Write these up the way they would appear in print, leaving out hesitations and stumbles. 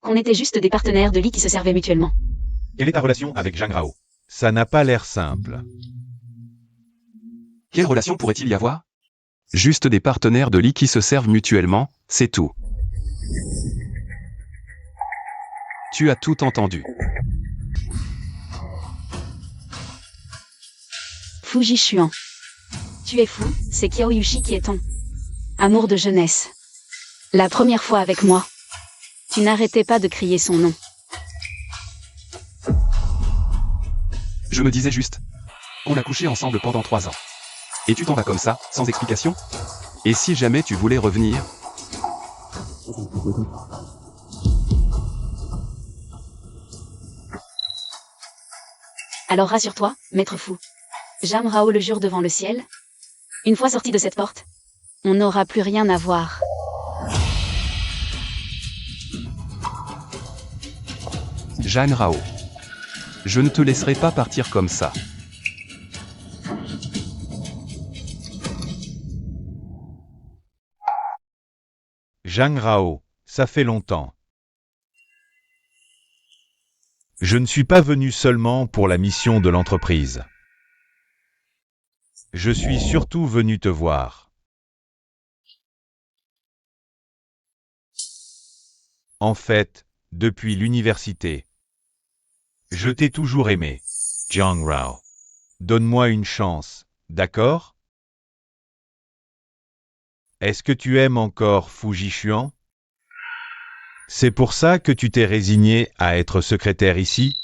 qu'on était juste des partenaires de lit qui se servaient mutuellement. Quelle est ta relation avec Zhang Rao? Ça n'a pas l'air simple. Quelle relation pourrait-il y avoir? Juste des partenaires de lit qui se servent mutuellement, c'est tout. Tu as tout entendu. Fu Jishuan. Tu es fou, c'est Qiaoyushi qui est ton amour de jeunesse. La première fois avec moi, tu n'arrêtais pas de crier son nom. Je me disais juste. On a couché ensemble pendant 3 ans. Et tu t'en vas comme ça, sans explication? Et si jamais tu voulais revenir? Alors rassure-toi, maître fou. Zhang Rao le jure devant le ciel. Une fois sorti de cette porte, on n'aura plus rien à voir. Zhang Rao. Je ne te laisserai pas partir comme ça. Zhang Rao, ça fait longtemps. Je ne suis pas venu seulement pour la mission de l'entreprise. Je suis surtout venu te voir. En fait, depuis l'université, je t'ai toujours aimé, Zhang Rao. Donne-moi une chance, d'accord? Est-ce que tu aimes encore Fu Jishuan? C'est pour ça que tu t'es résigné à être secrétaire ici?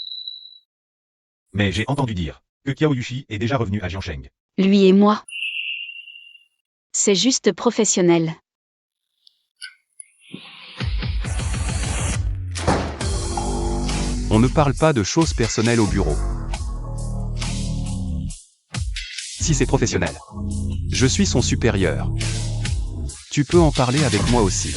Mais j'ai entendu dire que Qiaoyushi est déjà revenu à Jiansheng. Lui et moi. C'est juste professionnel. On ne parle pas de choses personnelles au bureau. Si c'est professionnel. Je suis son supérieur. Tu peux en parler avec moi aussi.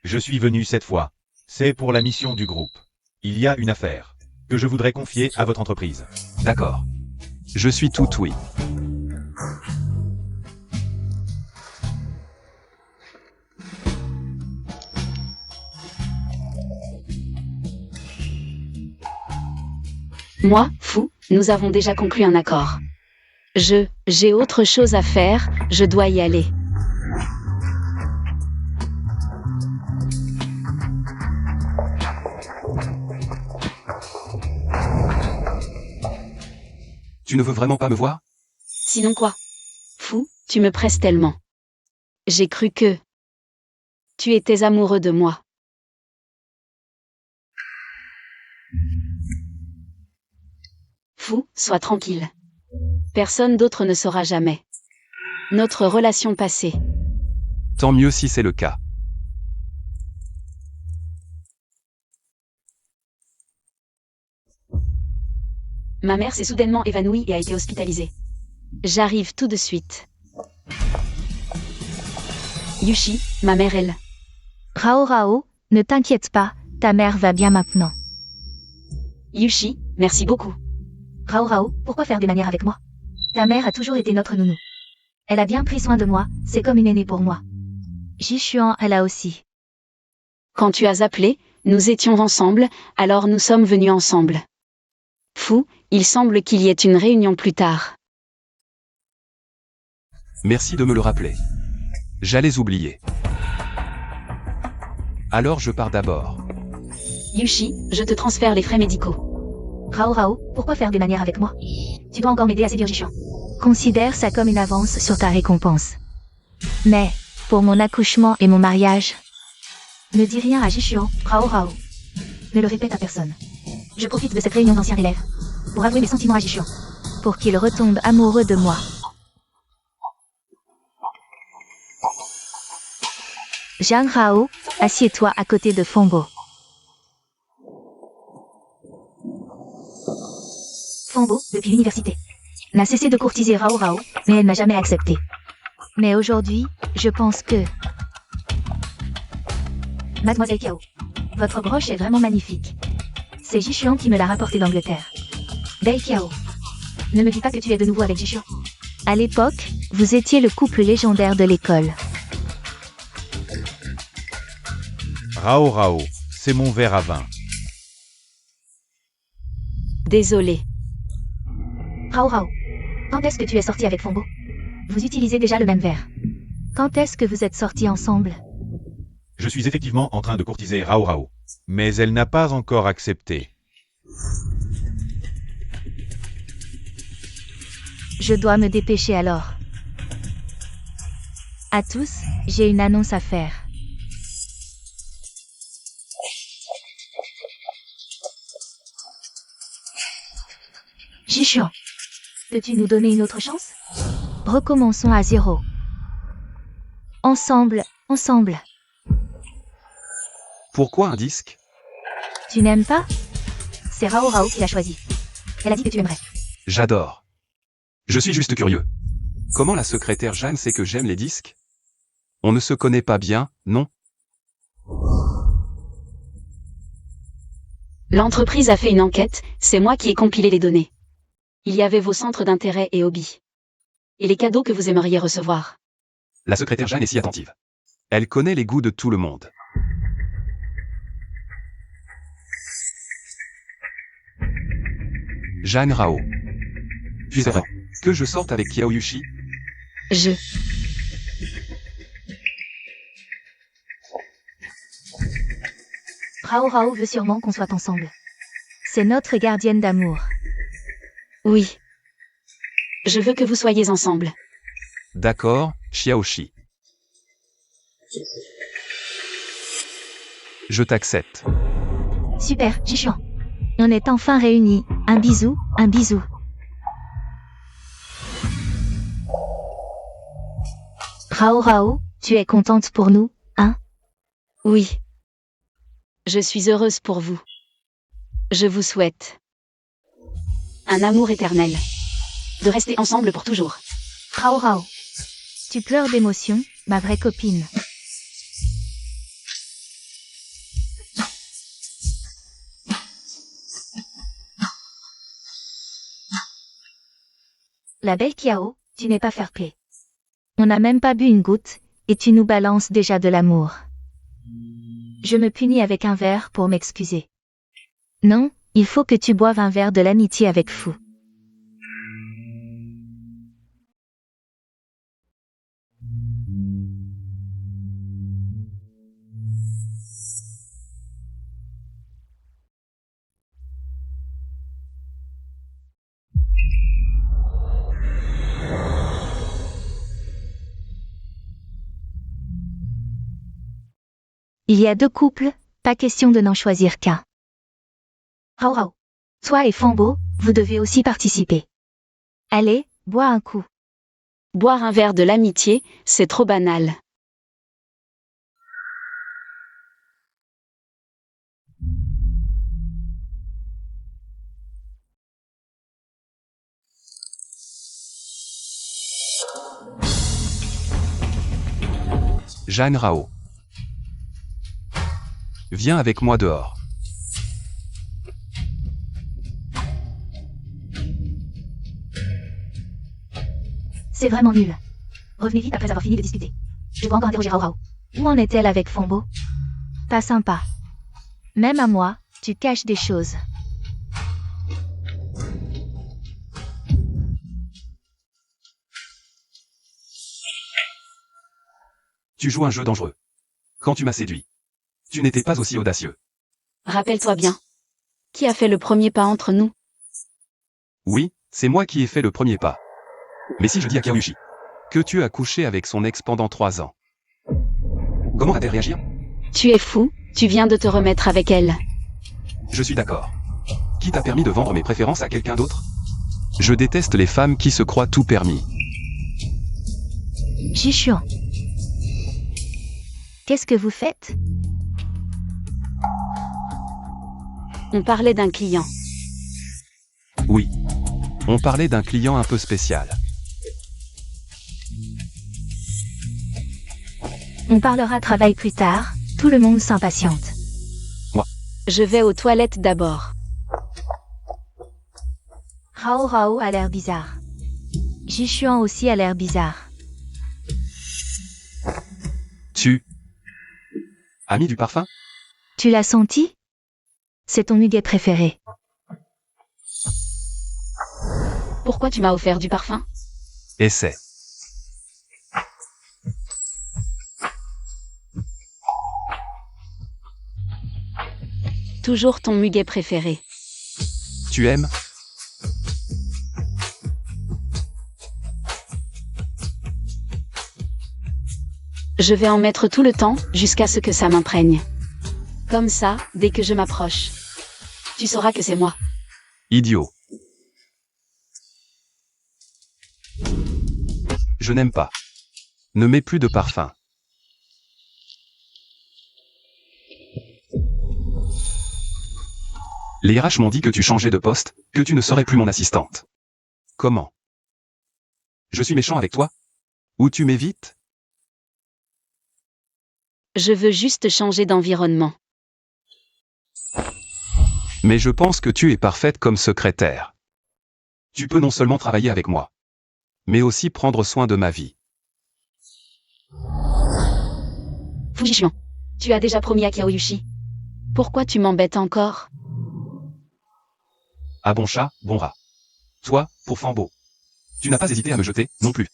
Je suis venu cette fois. C'est pour la mission du groupe. Il y a une affaire que je voudrais confier à votre entreprise. D'accord. Je suis tout oui. Moi, fou, nous avons déjà conclu un accord. J'ai autre chose à faire, je dois y aller. Tu ne veux vraiment pas me voir? Sinon quoi? Fou, tu me presses tellement. J'ai cru que tu étais amoureux de moi. Fou, sois tranquille. Personne d'autre ne saura jamais notre relation passée. Tant mieux si c'est le cas. Ma mère s'est soudainement évanouie et a été hospitalisée. J'arrive tout de suite. Yushi, ma mère elle. Rao Rao, ne t'inquiète pas, ta mère va bien maintenant. Yushi, merci beaucoup. Rao Rao, pourquoi faire des manières avec moi? Ta mère a toujours été notre nounou. Elle a bien pris soin de moi, c'est comme une aînée pour moi. Jishuan, elle a aussi. Quand tu as appelé, nous étions ensemble, alors nous sommes venus ensemble. Fou, il semble qu'il y ait une réunion plus tard. Merci de me le rappeler. J'allais oublier. Alors je pars d'abord. Yushi, je te transfère les frais médicaux. Rao Rao, pourquoi faire des manières avec moi? Tu dois encore m'aider à séduire Jishuan. Considère ça comme une avance sur ta récompense. Mais, pour mon accouchement et mon mariage, ne dis rien à Jishuan, Rao Rao. Ne le répète à personne. Je profite de cette réunion d'anciens élèves pour avouer mes sentiments à Jishuan. Pour qu'il retombe amoureux de moi. Zhang Rao, assieds-toi à côté de Fongbo. Fongbo, depuis l'université, n'a cessé de courtiser Rao Rao, mais elle n'a jamais accepté. Mais aujourd'hui, je pense que... Mademoiselle Kiao, votre broche est vraiment magnifique. C'est Jishuan qui me l'a rapporté d'Angleterre. Bei Kiao, ne me dis pas que tu es de nouveau avec Jishuan. À l'époque, vous étiez le couple légendaire de l'école. Rao Rao, c'est mon verre à vin. Désolé. Rao Rao. Quand est-ce que tu es sorti avec Fombo? Vous utilisez déjà le même verre. Quand est-ce que vous êtes sortis ensemble? Je suis effectivement en train de courtiser Rao Rao. Mais elle n'a pas encore accepté. Je dois me dépêcher alors. À tous, j'ai une annonce à faire. Jishuan, peux-tu nous donner une autre chance? Recommençons à zéro. Ensemble, ensemble. Pourquoi un disque? Tu n'aimes pas? C'est Rao Rao qui l'a choisi. Elle a dit que tu aimerais. J'adore. Je suis juste curieux. Comment la secrétaire Jeanne sait que j'aime les disques? On ne se connaît pas bien, non? L'entreprise a fait une enquête, c'est moi qui ai compilé les données. Il y avait vos centres d'intérêt et hobbies. Et les cadeaux que vous aimeriez recevoir. La secrétaire Jeanne est si attentive. Elle connaît les goûts de tout le monde. Jeanne Rao. Puis c'est vrai que je sorte avec Kiaoyushi? Rao Rao veut sûrement qu'on soit ensemble. C'est notre gardienne d'amour. Oui. Je veux que vous soyez ensemble. D'accord, Xiaoshi. Je t'accepte. Super, Jishuan. On est enfin réunis. Un bisou, un bisou. Rao Rao, tu es contente pour nous, hein? Oui. Je suis heureuse pour vous. Je vous souhaite un amour éternel. De rester ensemble pour toujours. Rao Rao. Tu pleures d'émotion, ma vraie copine. La belle Kiao, tu n'es pas fair-play. On n'a même pas bu une goutte, et tu nous balances déjà de l'amour. Je me punis avec un verre pour m'excuser. Non, il faut que tu boives un verre de l'amitié avec Fou. Il y a deux couples, pas question de n'en choisir qu'un. Rao Rao. Toi et Fombo, vous devez aussi participer. Allez, bois un coup. Boire un verre de l'amitié, c'est trop banal. Jeanne Rao. Viens avec moi dehors. C'est vraiment nul. Revenez vite après avoir fini de discuter. Je dois encore interroger Rao Rao. Où en est-elle avec Fombo? Pas sympa. Même à moi, tu caches des choses. Tu joues un jeu dangereux. Quand tu m'as séduit, tu n'étais pas aussi audacieux. Rappelle-toi bien. Qui a fait le premier pas entre nous? Oui, c'est moi qui ai fait le premier pas. Mais si je dis à Kiaoyushi que tu as couché avec son ex pendant 3 ans, comment va-t-elle réagir? Tu es fou, tu viens de te remettre avec elle. Je suis d'accord. Qui t'a permis de vendre mes préférences à quelqu'un d'autre? Je déteste les femmes qui se croient tout permis. Jishuan. Qu'est-ce que vous faites? On parlait d'un client. Oui. On parlait d'un client un peu spécial. On parlera travail plus tard, tout le monde s'impatiente. Je vais aux toilettes d'abord. Rao Rao a l'air bizarre. Jishuan aussi a l'air bizarre. Tu as mis du parfum? Tu l'as senti? C'est ton muguet préféré. Pourquoi tu m'as offert du parfum? Essaie. Toujours ton muguet préféré. Tu aimes? Je vais en mettre tout le temps, jusqu'à ce que ça m'imprègne. Comme ça, dès que je m'approche, tu sauras que c'est moi. Idiot. Je n'aime pas. Ne mets plus de parfum. Les RH m'ont dit que tu changeais de poste, que tu ne serais plus mon assistante. Comment? Je suis méchant avec toi? Ou tu m'évites? Je veux juste changer d'environnement. Mais je pense que tu es parfaite comme secrétaire. Tu peux non seulement travailler avec moi, mais aussi prendre soin de ma vie. Fujishion, tu as déjà promis à Kyaoyushi. Pourquoi tu m'embêtes encore? Ah bon chat, bon rat. Toi, pour Fambo. Tu n'as pas hésité à me jeter, non plus.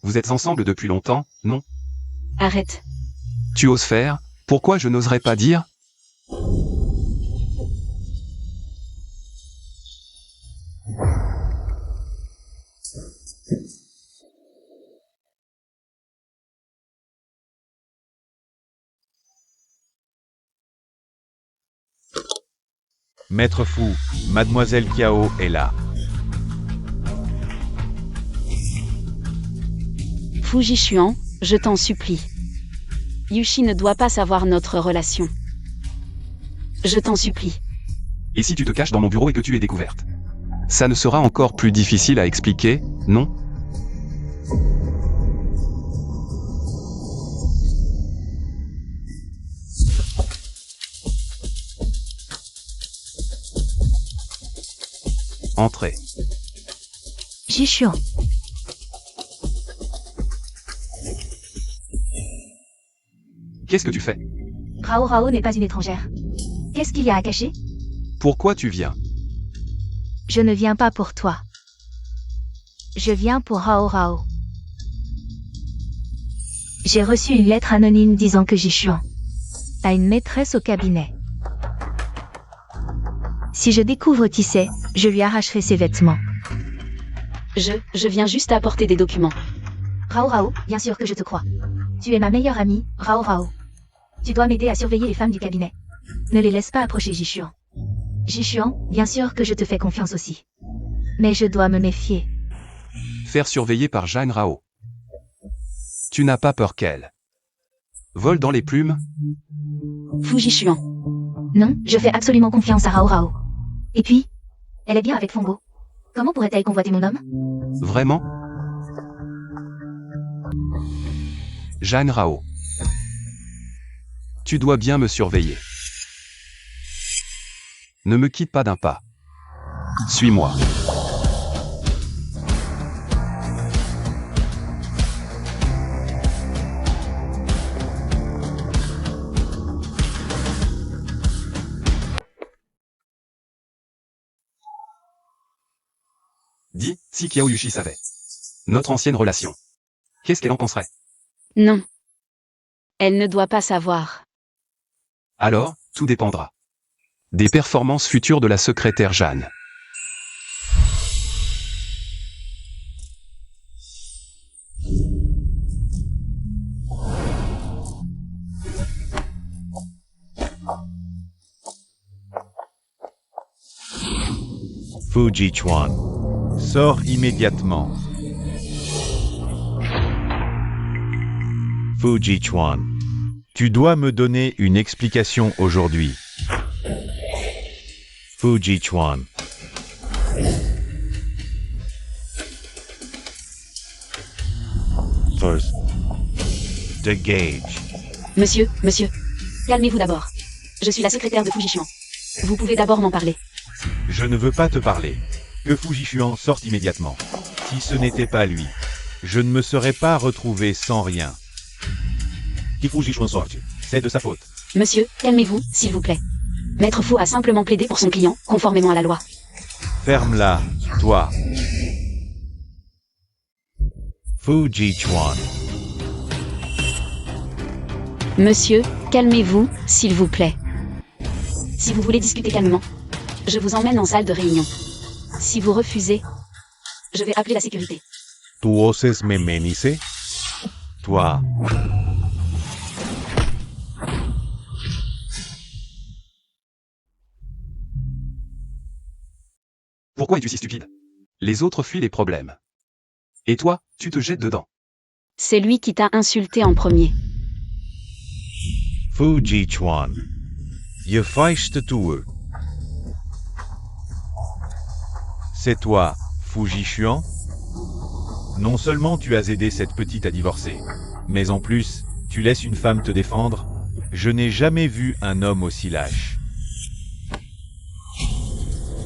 Vous êtes ensemble depuis longtemps, non? Arrête. Tu oses faire, pourquoi je n'oserais pas dire? Maître Fu, Mademoiselle Kiao est là. Fujishuan, je t'en supplie. Yushi ne doit pas savoir notre relation. Je t'en supplie. Et si tu te caches dans mon bureau et que tu es découverte? Ça ne sera encore plus difficile à expliquer, non? Entrez. Jishuan. Qu'est-ce que tu fais? Rao Rao n'est pas une étrangère. Qu'est-ce qu'il y a à cacher? Pourquoi tu viens? Je ne viens pas pour toi. Je viens pour Rao Rao. J'ai reçu une lettre anonyme disant que Jishuan a une maîtresse au cabinet. Si je découvre qui c'est, je lui arracherai ses vêtements. Je viens juste apporter des documents. Rao Rao, bien sûr que je te crois. Tu es ma meilleure amie, Rao Rao. Tu dois m'aider à surveiller les femmes du cabinet. Ne les laisse pas approcher Jishuan. Jishuan, bien sûr que je te fais confiance aussi. Mais je dois me méfier. Faire surveiller par Jeanne Rao. Tu n'as pas peur qu'elle vole dans les plumes? Fujishuan. Non, je fais absolument confiance à Rao Rao. Et puis, elle est bien avec Fongo. Comment pourrait-elle convoiter mon homme? Vraiment? Jeanne Rao. Tu dois bien me surveiller. Ne me quitte pas d'un pas. Suis-moi. Dis, si Kyaoyushi savait notre ancienne relation, qu'est-ce qu'elle en penserait? Non. Elle ne doit pas savoir. Alors, tout dépendra des performances futures de la secrétaire Jeanne. Fujichuan. Sors immédiatement. Fujichuan. Tu dois me donner une explication aujourd'hui. Fujichuan. First. Degage. Monsieur, calmez-vous d'abord. Je suis la secrétaire de Fujishuan. Vous pouvez d'abord m'en parler. Je ne veux pas te parler. Que Fujishuan sorte immédiatement. Si ce n'était pas lui, je ne me serais pas retrouvé sans rien. Qu'il Fujishuan sorte. C'est de sa faute. Monsieur, calmez-vous, s'il vous plaît. Maître Fu a simplement plaidé pour son client, conformément à la loi. Ferme-la, toi. Fu Jichuan. Monsieur, calmez-vous, s'il vous plaît. Si vous voulez discuter calmement, je vous emmène en salle de réunion. Si vous refusez, je vais appeler la sécurité. Tu oses me menice? Toi. Pourquoi es-tu si stupide? Les autres fuient les problèmes. Et toi, tu te jettes dedans. C'est lui qui t'a insulté en premier. Fu Jichuan. Je feiste tue. C'est toi, Fu Jichuan? Non seulement tu as aidé cette petite à divorcer, mais en plus, tu laisses une femme te défendre? Je n'ai jamais vu un homme aussi lâche.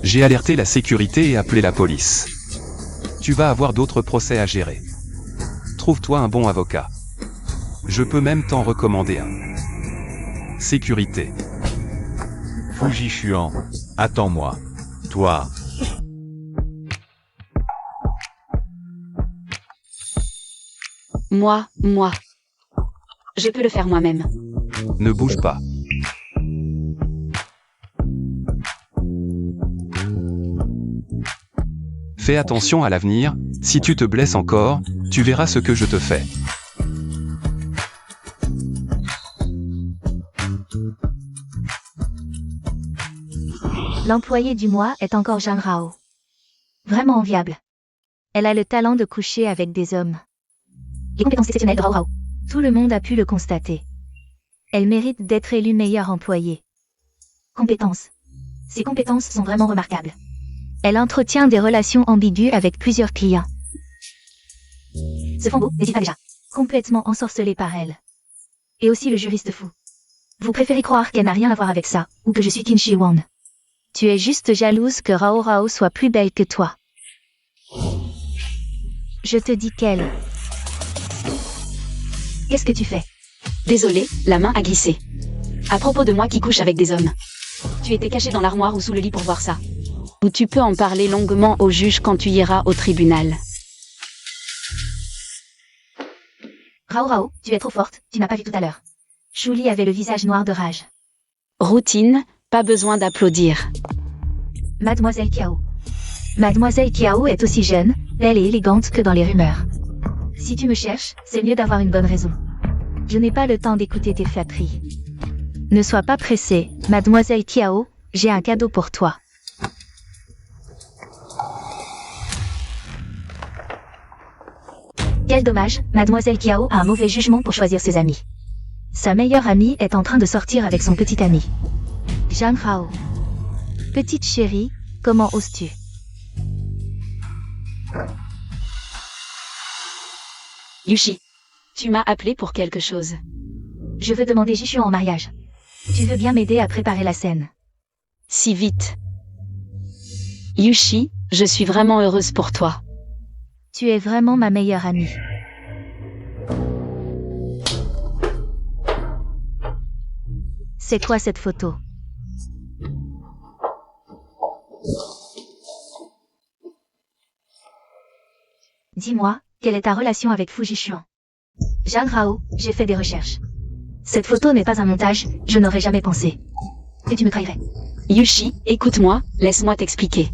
J'ai alerté la sécurité et appelé la police. Tu vas avoir d'autres procès à gérer. Trouve-toi un bon avocat. Je peux même t'en recommander un. Sécurité. Fu Jichuan, attends-moi. Toi. Moi. Je peux le faire moi-même. Ne bouge pas. Fais attention à l'avenir, si tu te blesses encore, tu verras ce que je te fais. L'employé du mois est encore Zhang Rao. Vraiment enviable. Elle a le talent de coucher avec des hommes. Les compétences exceptionnelles de Rao Rao. Tout le monde a pu le constater. Elle mérite d'être élue meilleure employée. Compétences. Ses compétences sont vraiment remarquables. Elle entretient des relations ambiguës avec plusieurs clients. Ce flambeau, n'hésite pas déjà. Complètement ensorcelé par elle. Et aussi le juriste fou. Vous préférez croire qu'elle n'a rien à voir avec ça, ou que je suis Qin Shi Huang. Tu es juste jalouse que Rao Rao soit plus belle que toi. Je te dis qu'elle. Qu'est-ce que tu fais? Désolé, la main a glissé. À propos de moi qui couche avec des hommes. Tu étais caché dans l'armoire ou sous le lit pour voir ça. Ou tu peux en parler longuement au juge quand tu iras au tribunal. Rao Rao, tu es trop forte, tu n'as pas vu tout à l'heure. Shuli avait le visage noir de rage. Routine, pas besoin d'applaudir. Mademoiselle Kiao. Mademoiselle Kiao est aussi jeune, belle et élégante que dans les rumeurs. Si tu me cherches, c'est mieux d'avoir une bonne raison. Je n'ai pas le temps d'écouter tes flatteries. Ne sois pas pressée, Mademoiselle Kiao, j'ai un cadeau pour toi. Quel dommage, Mademoiselle Kiao a un mauvais jugement pour choisir ses amis. Sa meilleure amie est en train de sortir avec son petit ami. Zhang Rao. Petite chérie, comment oses-tu? Yushi, tu m'as appelé pour quelque chose. Je veux demander Jichuan en mariage. Tu veux bien m'aider à préparer la scène? Si vite. Yushi, je suis vraiment heureuse pour toi. Tu es vraiment ma meilleure amie. C'est quoi cette photo? Dis-moi, quelle est ta relation avec Fu Jichuan? Zhang Rao, j'ai fait des recherches. Cette photo n'est pas un montage, je n'aurais jamais pensé. Et tu me trahirais. Yushi, écoute-moi, laisse-moi t'expliquer.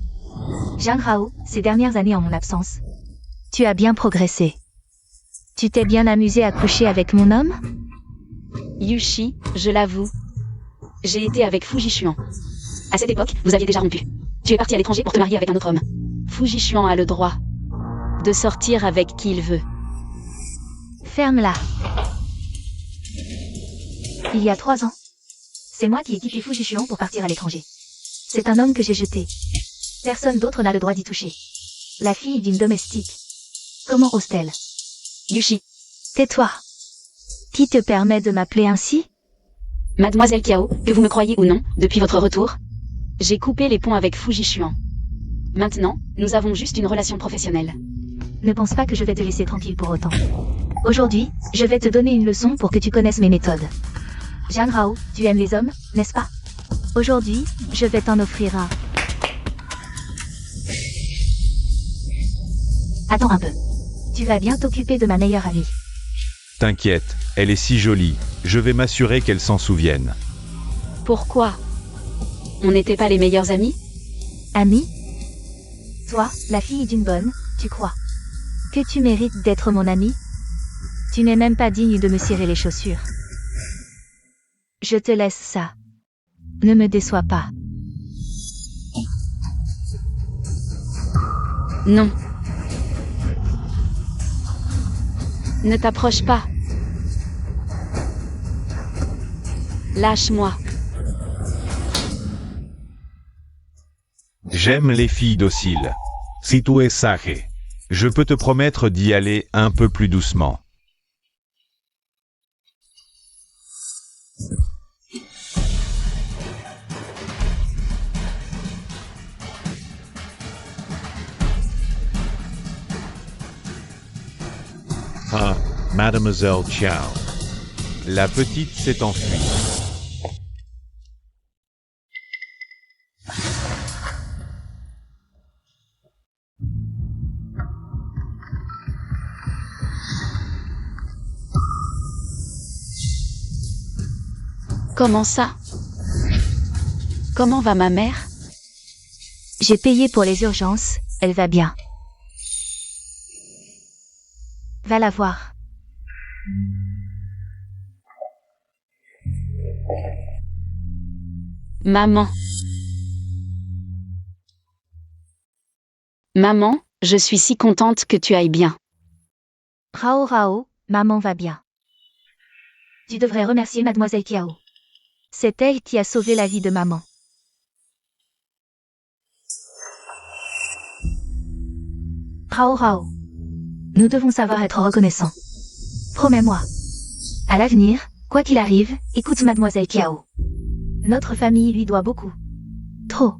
Zhang Rao, ces dernières années en mon absence. Tu as bien progressé. Tu t'es bien amusé à coucher avec mon homme? Yushi, je l'avoue. J'ai été avec Fu Jichuan. À cette époque, vous aviez déjà rompu. Tu es parti à l'étranger pour te marier avec un autre homme. Fu Jichuan a le droit de sortir avec qui il veut. Ferme-la. Il y a 3 ans. C'est moi qui ai quitté Fu Jichuan pour partir à l'étranger. C'est un homme que j'ai jeté. Personne d'autre n'a le droit d'y toucher. La fille d'une domestique. Comment ose-t-elle? Yushi. Tais-toi. Qui te permet de m'appeler ainsi? Mademoiselle Kiao, que vous me croyez ou non, depuis votre retour, j'ai coupé les ponts avec Fu Jichuan. Maintenant, nous avons juste une relation professionnelle. Ne pense pas que je vais te laisser tranquille pour autant. Aujourd'hui, je vais te donner une leçon pour que tu connaisses mes méthodes. Zhang Hao, tu aimes les hommes, n'est-ce pas? Aujourd'hui, je vais t'en offrir un. Attends un peu. Tu vas bien t'occuper de ma meilleure amie. T'inquiète, elle est si jolie, je vais m'assurer qu'elle s'en souvienne. Pourquoi? On n'était pas les meilleurs amis? Amie? Toi, la fille d'une bonne, tu crois que tu mérites d'être mon amie? Tu n'es même pas digne de me cirer les chaussures. Je te laisse ça. Ne me déçois pas. Non. Ne t'approche pas. Lâche-moi. J'aime les filles dociles. Si tu es sage, je peux te promettre d'y aller un peu plus doucement. Ah, Mademoiselle Chiao. La petite s'est enfuie. Comment ça? Comment va ma mère? J'ai payé pour les urgences, elle va bien. Va la voir. Maman. Maman, je suis si contente que tu ailles bien. Rao, maman va bien. Tu devrais remercier Mademoiselle Kiao. C'est elle qui a sauvé la vie de maman. Rao. Nous devons savoir être reconnaissants. Promets-moi. À l'avenir, quoi qu'il arrive, écoute Mademoiselle Kiao. Notre famille lui doit beaucoup. Trop.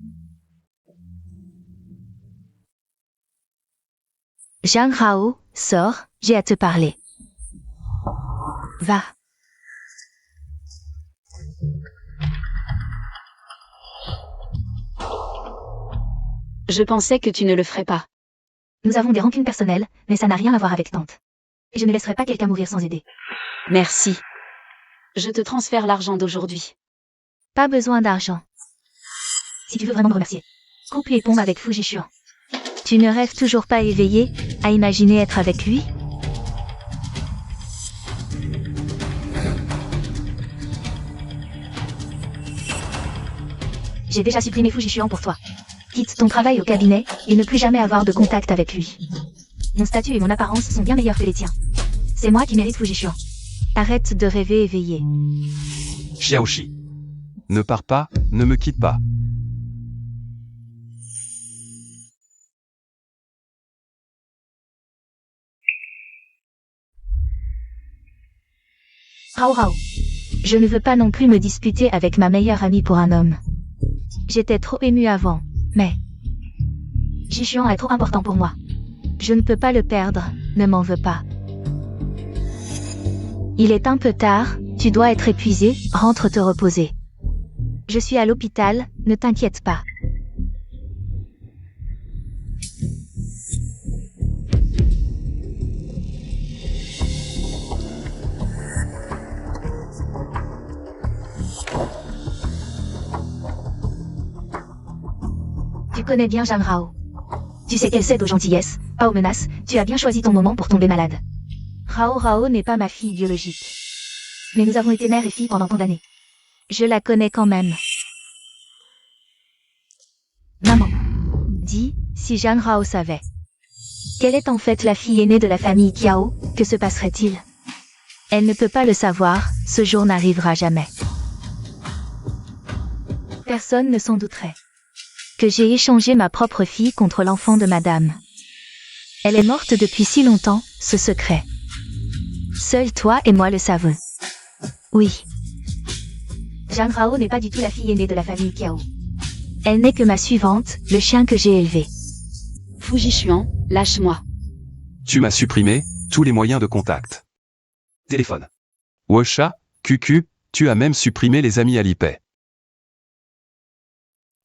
Zhang Hao, sors, j'ai à te parler. Va. Je pensais que tu ne le ferais pas. Nous avons des rancunes personnelles, mais ça n'a rien à voir avec tante. Et je ne laisserai pas quelqu'un mourir sans aider. Merci. Je te transfère l'argent d'aujourd'hui. Pas besoin d'argent. Si tu veux vraiment me remercier, coupe les pompes avec Fujishuan. Tu ne rêves toujours pas éveillé, à imaginer être avec lui? J'ai déjà supprimé Fujishuan pour toi. Quitte ton travail au cabinet, et ne plus jamais avoir de contact avec lui. Mon statut et mon apparence sont bien meilleurs que les tiens. C'est moi qui mérite Fujishuan. Arrête de rêver éveillé. Xiaoshi. Ne pars pas, ne me quitte pas. Rao. Je ne veux pas non plus me disputer avec ma meilleure amie pour un homme. J'étais trop émue avant, mais... Jishuan est trop important pour moi. Je ne peux pas le perdre, ne m'en veux pas. Il est un peu tard, tu dois être épuisé, rentre te reposer. Je suis à l'hôpital, ne t'inquiète pas. Tu connais bien Zhang Hao. Tu sais qu'elle cède aux gentillesses, pas aux menaces, tu as bien choisi ton moment pour tomber malade. Rao n'est pas ma fille biologique. Mais nous avons été mère et fille pendant tant d'années. Je la connais quand même. Maman. Dis, si Zhang Hao savait. Quelle est en fait la fille aînée de la famille Kiao, que se passerait-il? Elle ne peut pas le savoir, ce jour n'arrivera jamais. Personne ne s'en douterait. Que j'ai échangé ma propre fille contre l'enfant de madame. Elle est morte depuis si longtemps, ce secret. Seul toi et moi le savons. Oui. Zhang Hao n'est pas du tout la fille aînée de la famille Kiao. Elle n'est que ma suivante, le chien que j'ai élevé. Fujishuan, lâche-moi. Tu m'as supprimé tous les moyens de contact. Téléphone. Wosha, QQ, Tu as même supprimé les amis Alipay.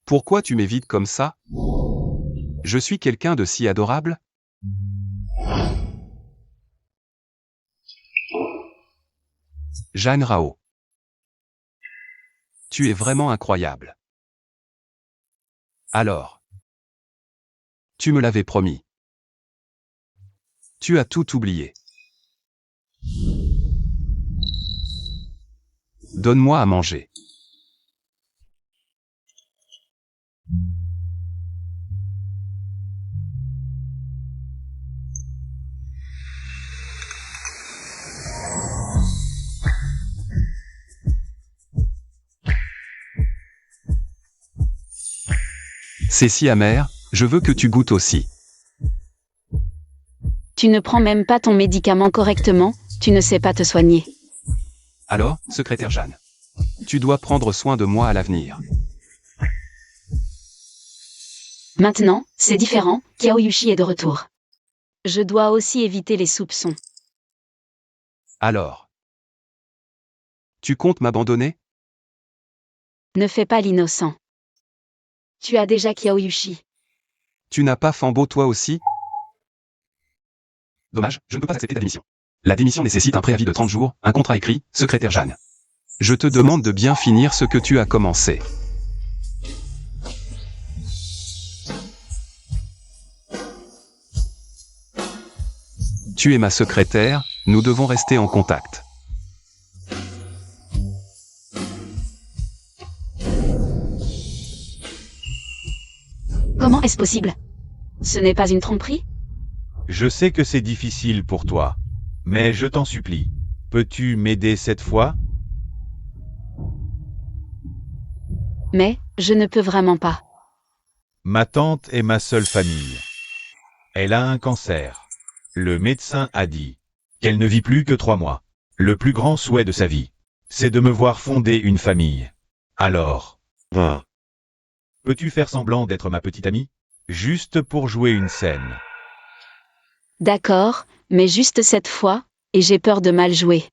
Pourquoi tu m'évites comme ça? Je suis quelqu'un de si adorable? Jeanne Rao. Tu es vraiment incroyable. Alors. Tu me l'avais promis. Tu as tout oublié. Donne-moi à manger. C'est si amer, je veux que tu goûtes aussi. Tu ne prends même pas ton médicament correctement, tu ne sais pas te soigner. Alors, secrétaire Jeanne, tu dois prendre soin de moi à l'avenir. Maintenant, c'est différent, Kyaoyushi est de retour. Je dois aussi éviter les soupçons. Alors. Tu comptes m'abandonner? Ne fais pas l'innocent. Tu as déjà Kyaoyushi. Tu n'as pas Fambo toi aussi? Dommage, je ne peux pas accepter ta démission. La démission nécessite un préavis de 30 jours, un contrat écrit, secrétaire Jeanne. Je te demande de bien finir ce que tu as commencé. Tu es ma secrétaire, nous devons rester en contact. Comment est-ce possible? Ce n'est pas une tromperie? Je sais que c'est difficile pour toi, mais je t'en supplie, peux-tu m'aider cette fois? Mais, je ne peux vraiment pas. Ma tante est ma seule famille. Elle a un cancer. Le médecin a dit qu'elle ne vit plus que 3 mois. Le plus grand souhait de sa vie, c'est de me voir fonder une famille. Alors, peux-tu faire semblant d'être ma petite amie? Juste pour jouer une scène. D'accord, mais juste cette fois, et j'ai peur de mal jouer.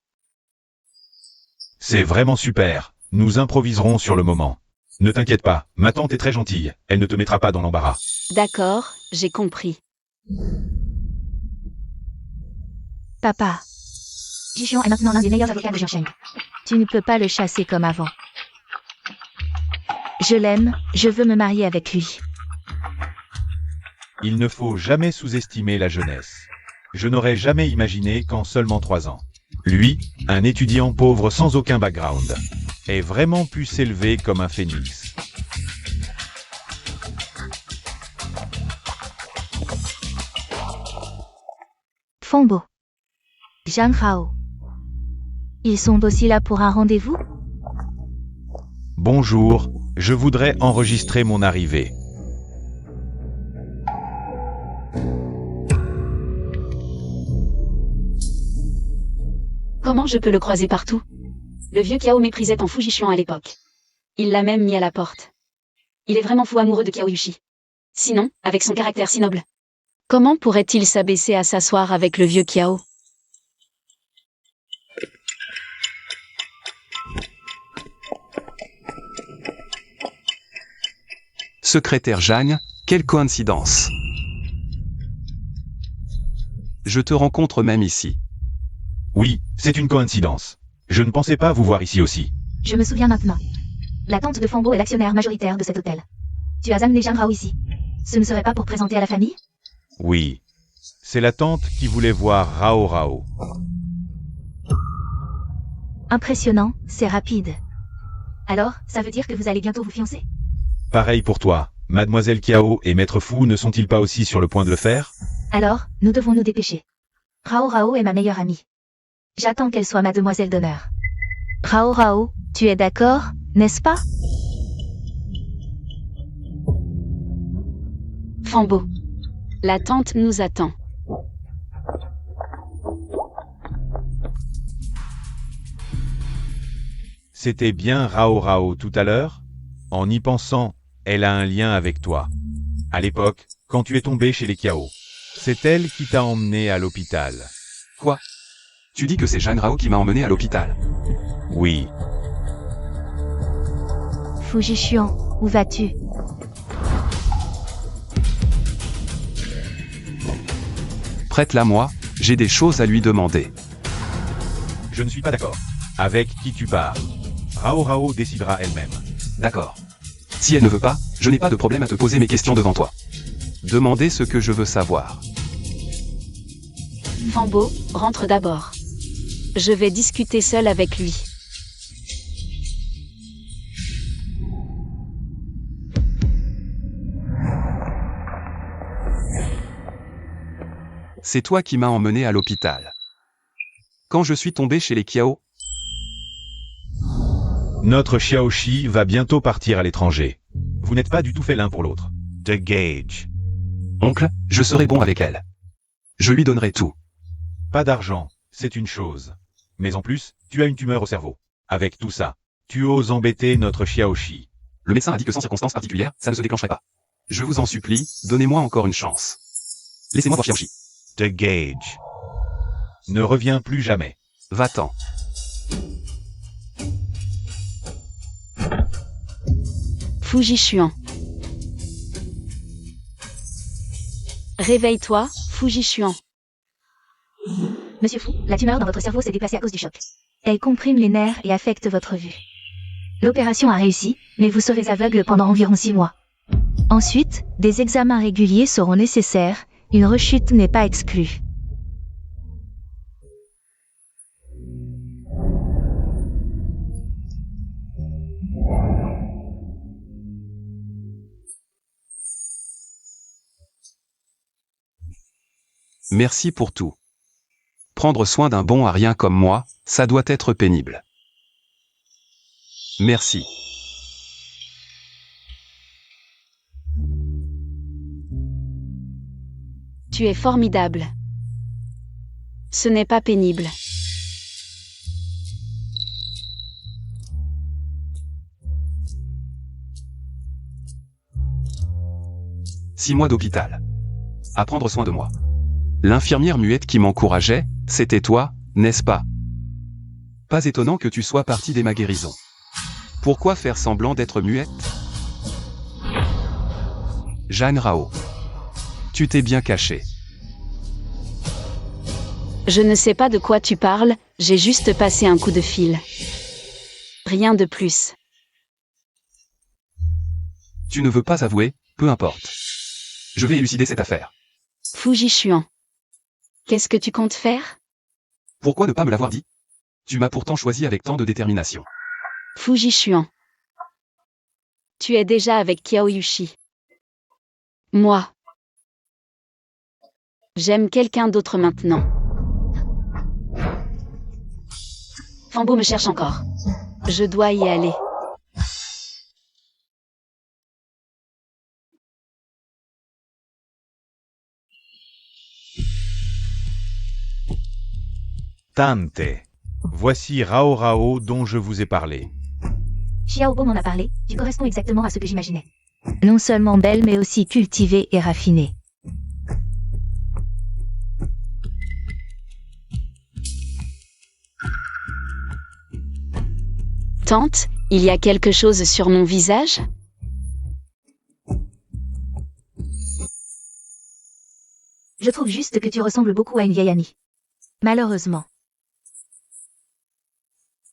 C'est vraiment super, nous improviserons sur le moment. Ne t'inquiète pas, ma tante est très gentille, elle ne te mettra pas dans l'embarras. D'accord, j'ai compris. Papa. Jixion est maintenant l'un des meilleurs avocats de Jiansheng. Tu ne peux pas le chasser comme avant. Je l'aime, je veux me marier avec lui. Il ne faut jamais sous-estimer la jeunesse. Je n'aurais jamais imaginé qu'en seulement 3 ans, lui, un étudiant pauvre sans aucun background, ait vraiment pu s'élever comme un phénix. Fambo. Zhang Hao. Ils sont aussi là pour un rendez-vous? Bonjour, je voudrais enregistrer mon arrivée. Comment je peux le croiser partout? Le vieux Kiao méprisait ton Fujichuan à l'époque. Il l'a même mis à la porte. Il est vraiment fou amoureux de Kyaoyushi. Sinon, avec son caractère si noble, comment pourrait-il s'abaisser à s'asseoir avec le vieux Kiao? Secrétaire Jeanne, quelle coïncidence. Je te rencontre même ici. Oui, c'est une coïncidence. Je ne pensais pas vous voir ici aussi. Je me souviens maintenant. La tante de Fambo est l'actionnaire majoritaire de cet hôtel. Tu as amené Zhang Hao ici. Ce ne serait pas pour présenter à la famille? Oui. C'est la tante qui voulait voir Rao Rao. Impressionnant, c'est rapide. Alors, ça veut dire que vous allez bientôt vous fiancer? Pareil pour toi. Mademoiselle Kiao et Maître Fu ne sont-ils pas aussi sur le point de le faire? Alors, nous devons nous dépêcher. Rao Rao est ma meilleure amie. J'attends qu'elle soit ma demoiselle d'honneur. Rao Rao, tu es d'accord, n'est-ce pas? Fambo. La tante nous attend. C'était bien Rao Rao tout à l'heure? En y pensant, elle a un lien avec toi. À l'époque, quand tu es tombé chez les Kiao, c'est elle qui t'a emmené à l'hôpital. Quoi? Tu dis que c'est Jeanne Rao qui m'a emmené à l'hôpital? Oui. Fujishuan, où vas-tu? Prête-la moi, j'ai des choses à lui demander. Je ne suis pas d'accord. Avec qui tu pars? Rao Rao décidera elle-même. D'accord. Si elle ne veut pas, je n'ai pas de problème à te poser mes questions devant toi. Demandez ce que je veux savoir. Fambo, rentre d'abord. Je vais discuter seul avec lui. C'est toi qui m'as emmené à l'hôpital. Quand je suis tombé chez les Kiao, Notre Xiaoshi va bientôt partir à l'étranger. Vous n'êtes pas du tout fait l'un pour l'autre. The Gage. oncle, je serai bon avec elle. Je lui donnerai tout. Pas d'argent, c'est une chose. Mais en plus, tu as une tumeur au cerveau. Avec tout ça, tu oses embêter notre Xiaoshi. Le médecin a dit que sans circonstances particulières, ça ne se déclencherait pas. Je vous en supplie, donnez-moi encore une chance. Laissez-moi voir Xiaoshi. The Gage. Ne reviens plus jamais. Va-t'en. Fujishuan. Réveille-toi, Fujishuan. Monsieur Fu, la tumeur dans votre cerveau s'est déplacée à cause du choc. Elle comprime les nerfs et affecte votre vue. L'opération a réussi, mais vous serez aveugle pendant environ 6 mois. Ensuite, des examens réguliers seront nécessaires, une rechute n'est pas exclue. Merci pour tout. Prendre soin d'un bon à rien comme moi, ça doit être pénible. Merci. Tu es formidable. Ce n'est pas pénible. « 6 mois d'hôpital. À prendre soin de moi. L'infirmière muette qui m'encourageait, c'était toi, n'est-ce pas? Pas étonnant que tu sois parti dès ma guérison. Pourquoi faire semblant d'être muette? Jeanne Rao. Tu t'es bien caché. Je ne sais pas de quoi tu parles, j'ai juste passé un coup de fil. Rien de plus. Tu ne veux pas avouer, peu importe. Je vais élucider cette affaire. Fujishuan. Qu'est-ce que tu comptes faire? Pourquoi ne pas me l'avoir dit? Tu m'as pourtant choisi avec tant de détermination. Fujishuan. Tu es déjà avec Kiaoyushi. Moi. J'aime quelqu'un d'autre maintenant. Fambo me cherche encore. Je dois y aller. Tante. Voici Rao Rao dont je vous ai parlé. Xiaobo m'en a parlé, tu corresponds exactement à ce que j'imaginais. Non seulement belle mais aussi cultivée et raffinée. Tante, il y a quelque chose sur mon visage? Je trouve juste que tu ressembles beaucoup à une vieille amie. Malheureusement.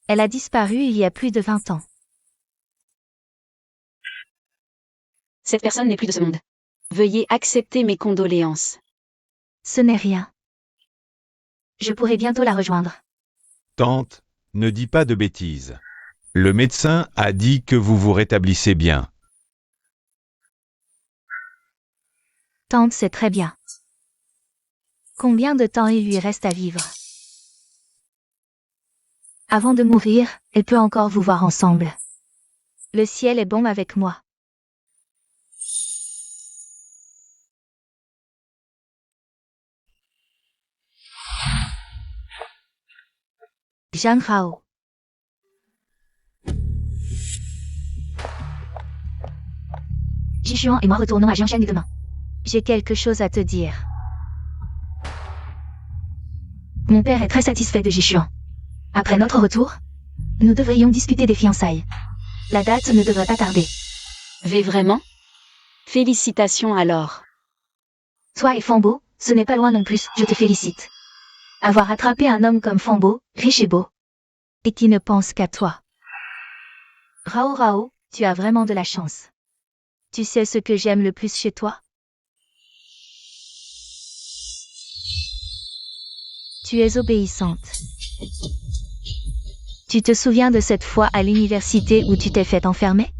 Elle a disparu il y a plus de 20 ans. Cette personne n'est plus de ce monde. Veuillez accepter mes condoléances. Ce n'est rien. Je pourrai bientôt la rejoindre. Tante, ne dis pas de bêtises. Le médecin a dit que vous vous rétablissez bien. Tante sait très bien. Combien de temps il lui reste à vivre? Avant de mourir, elle peut encore vous voir ensemble. Le ciel est bon avec moi. Zhang Hao. Jishuan et moi retournons à Jiangshan demain. J'ai quelque chose à te dire. Mon père est très satisfait de Jishuan. Après notre retour, nous devrions discuter des fiançailles. La date ne devrait pas tarder. V vraiment? Félicitations alors. Toi et Fambo, ce n'est pas loin non plus, je te félicite. Avoir attrapé un homme comme Fambo, riche et beau, et qui ne pense qu'à toi. Rao Rao, tu as vraiment de la chance. Tu sais ce que j'aime le plus chez toi? Tu es obéissante. Tu te souviens de cette fois à l'université où tu t'es fait enfermer?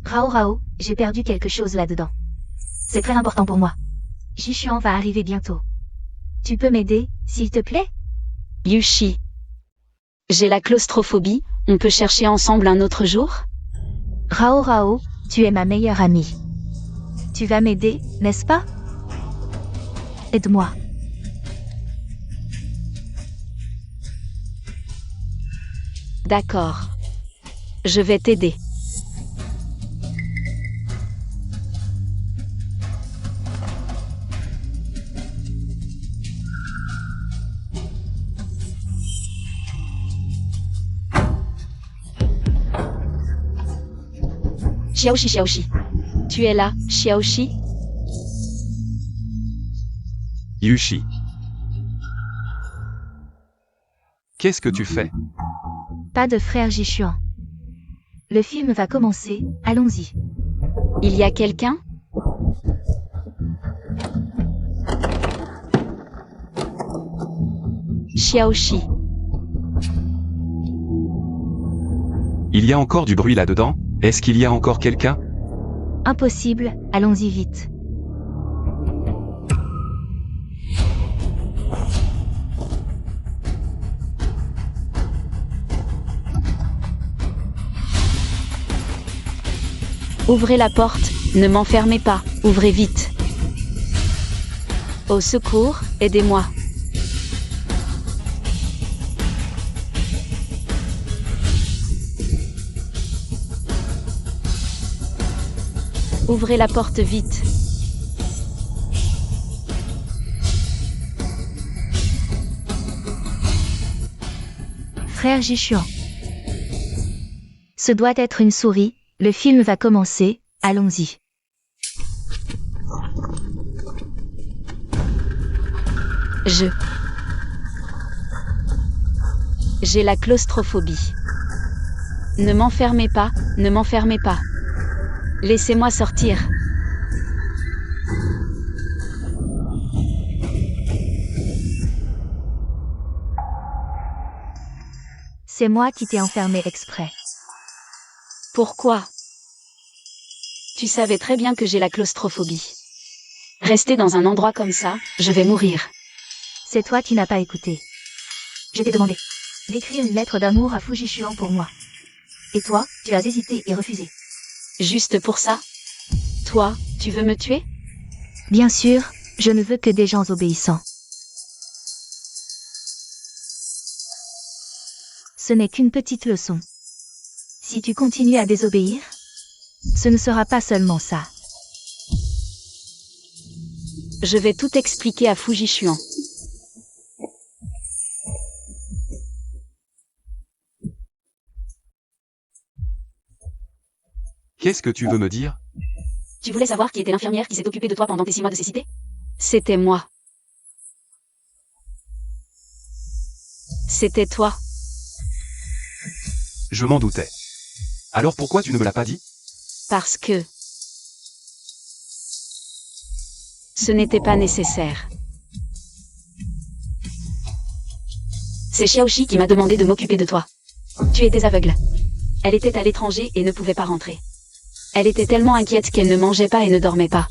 Rao Rao, j'ai perdu quelque chose là-dedans. C'est très important pour moi. Jishuan va arriver bientôt. Tu peux m'aider, s'il te plaît? Yushi. J'ai la claustrophobie, on peut chercher ensemble un autre jour? Rao Rao, tu es ma meilleure amie. Tu vas m'aider, n'est-ce pas? Aide-moi. D'accord. Je vais t'aider. Xiaoshi Xiaoshi. Tu es là, Xiaoshi? Yushi. Qu'est-ce que tu fais? Pas de frère Jishuan. Le film va commencer, allons-y. Il y a quelqu'un? Xiaoshi. Il y a encore du bruit là-dedans? Est-ce qu'il y a encore quelqu'un? Impossible, allons-y vite. Ouvrez la porte, ne m'enfermez pas, ouvrez vite. Au secours, aidez-moi. Ouvrez la porte vite. Frère Jishuan. Ce doit être une souris, le film va commencer, allons-y. J'ai la claustrophobie. Ne m'enfermez pas, ne m'enfermez pas. Laissez-moi sortir. C'est moi qui t'ai enfermé exprès. Pourquoi? Tu savais très bien que j'ai la claustrophobie. Rester dans un endroit comme ça, je vais mourir. C'est toi qui n'as pas écouté. Je t'ai demandé d'écrire une lettre d'amour à Fujishuan pour moi. Et toi, tu as hésité et refusé. Juste pour ça? Toi, tu veux me tuer? Bien sûr, je ne veux que des gens obéissants. Ce n'est qu'une petite leçon. Si tu continues à désobéir, ce ne sera pas seulement ça. Je vais tout expliquer à Fujishuan. Qu'est-ce que tu veux me dire? Tu voulais savoir qui était l'infirmière qui s'est occupée de toi pendant tes 6 mois de cécité? C'était moi. C'était toi. Je m'en doutais. Alors pourquoi tu ne me l'as pas dit? Parce que... ce n'était pas nécessaire. C'est Xiaoshi qui m'a demandé de m'occuper de toi. Tu étais aveugle. Elle était à l'étranger et ne pouvait pas rentrer. Elle était tellement inquiète qu'elle ne mangeait pas et ne dormait pas.